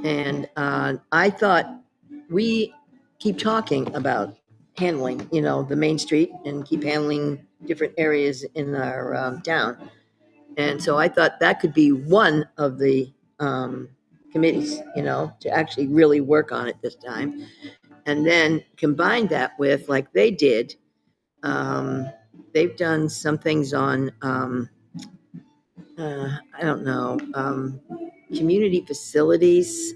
I: And I thought we keep talking about handling, the Main Street and keep handling different areas in our town. And so I thought that could be one of the committees, to actually really work on it this time. And then combine that with, like they did, they've done some things on, I don't know, community facilities.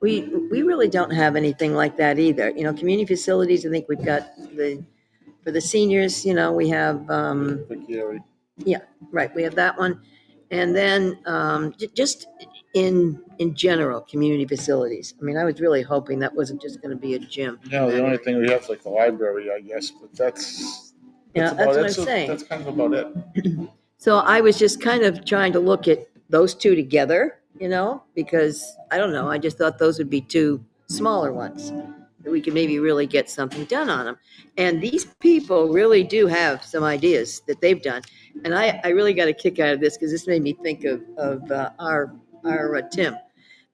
I: We really don't have anything like that either. Community facilities, I think we've got for the seniors, we have,
D: Vicari.
I: right, we have that one. And then just in general, community facilities. I mean, I was really hoping that wasn't just going to be a gym.
D: No, the only thing we have is like the library, I guess, but that's.
I: Yeah,
D: about
I: that's what
D: it.
I: I'm
D: So
I: saying.
D: That's kind of about it.
I: So I was just kind of trying to look at those two together, because I don't know, I just thought those would be two smaller ones that we could maybe really get something done on them. And these people really do have some ideas that they've done. And I really got a kick out of this because this made me think of our Tim.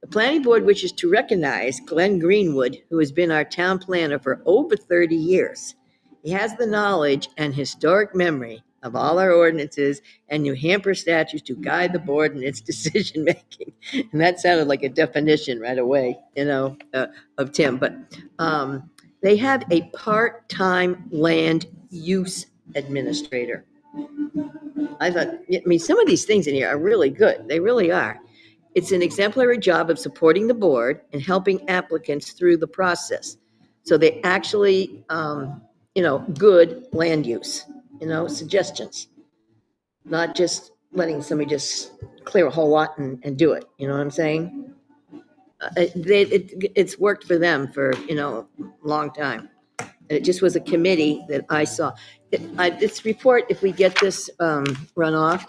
I: The planning board wishes to recognize Glenn Greenwood, who has been our town planner for over 30 years. He has the knowledge and historic memory of all our ordinances and New Hampshire statutes to guide the board in its decision-making. And that sounded like a definition right away, of Tim. But they have a part-time land use administrator. I thought, some of these things in here are really good. They really are. It's an exemplary job of supporting the board and helping applicants through the process. So they actually, good land use, suggestions. Not just letting somebody just clear a whole lot and do it, you know what I'm saying? It's worked for them for, a long time. And it just was a committee that I saw. This report, if we get this run off,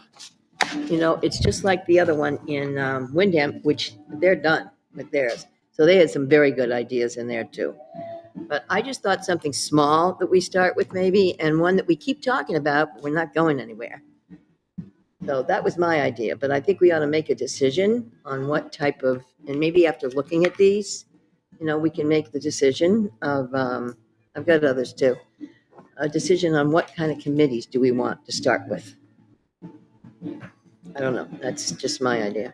I: it's just like the other one in Wyndham, which they're done with theirs. So they had some very good ideas in there too. But I just thought something small that we start with maybe, and one that we keep talking about, but we're not going anywhere. So that was my idea, but I think we ought to make a decision on what type of, and maybe after looking at these, we can make the decision of, I've got others too, a decision on what kind of committees do we want to start with. I don't know. That's just my idea.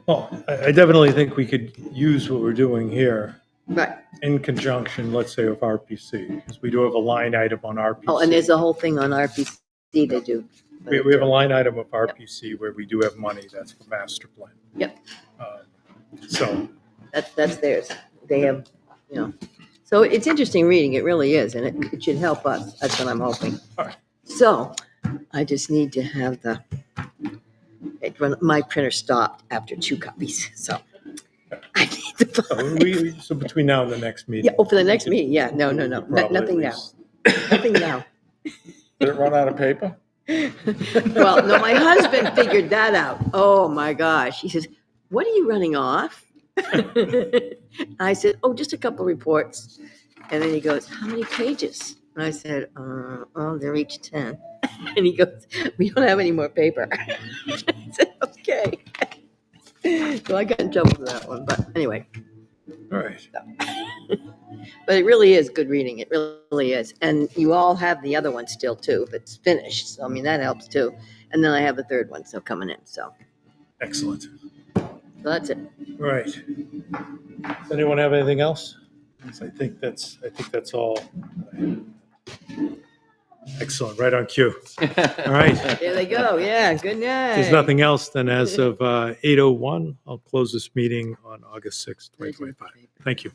A: Well, I definitely think we could use what we're doing here
I: Right.
A: in conjunction, let's say, with RPC, because we do have a line item on RPC.
I: Oh, and there's a whole thing on RPC they do.
A: We have a line item of RPC where we do have money that's for master plan.
I: Yep.
A: So,
I: That's theirs. They have, So it's interesting reading. It really is, and it should help us. That's what I'm hoping.
A: All right.
I: So I just need to have my printer stopped after 2 copies, so I need to
A: so between now and the next meeting.
I: Yeah, for the next meeting, yeah, no,
A: probably
I: nothing
A: at
I: now,
A: least-
I: nothing now.
F: Did it run out of paper?
I: Well, no, my husband figured that out. Oh, my gosh. He says, "What are you running off?" I said, "Oh, just a couple reports." And then he goes, "How many pages?" And I said, they're each 10. And he goes, "We don't have any more paper." I said, "Okay." So I got in trouble for that one, but anyway.
A: All right.
I: But it really is good reading. It really is. And you all have the other one still too, if it's finished. So, that helps too. And then I have the third one still coming in. So
A: Excellent.
I: that's it.
A: All right. Does anyone have anything else? I think that's all. Excellent. Right on cue. All right.
I: There they go. Yeah. Good night.
A: If there's nothing else, then as of 8:01, I'll close this meeting on August 6th, 2025. Thank you.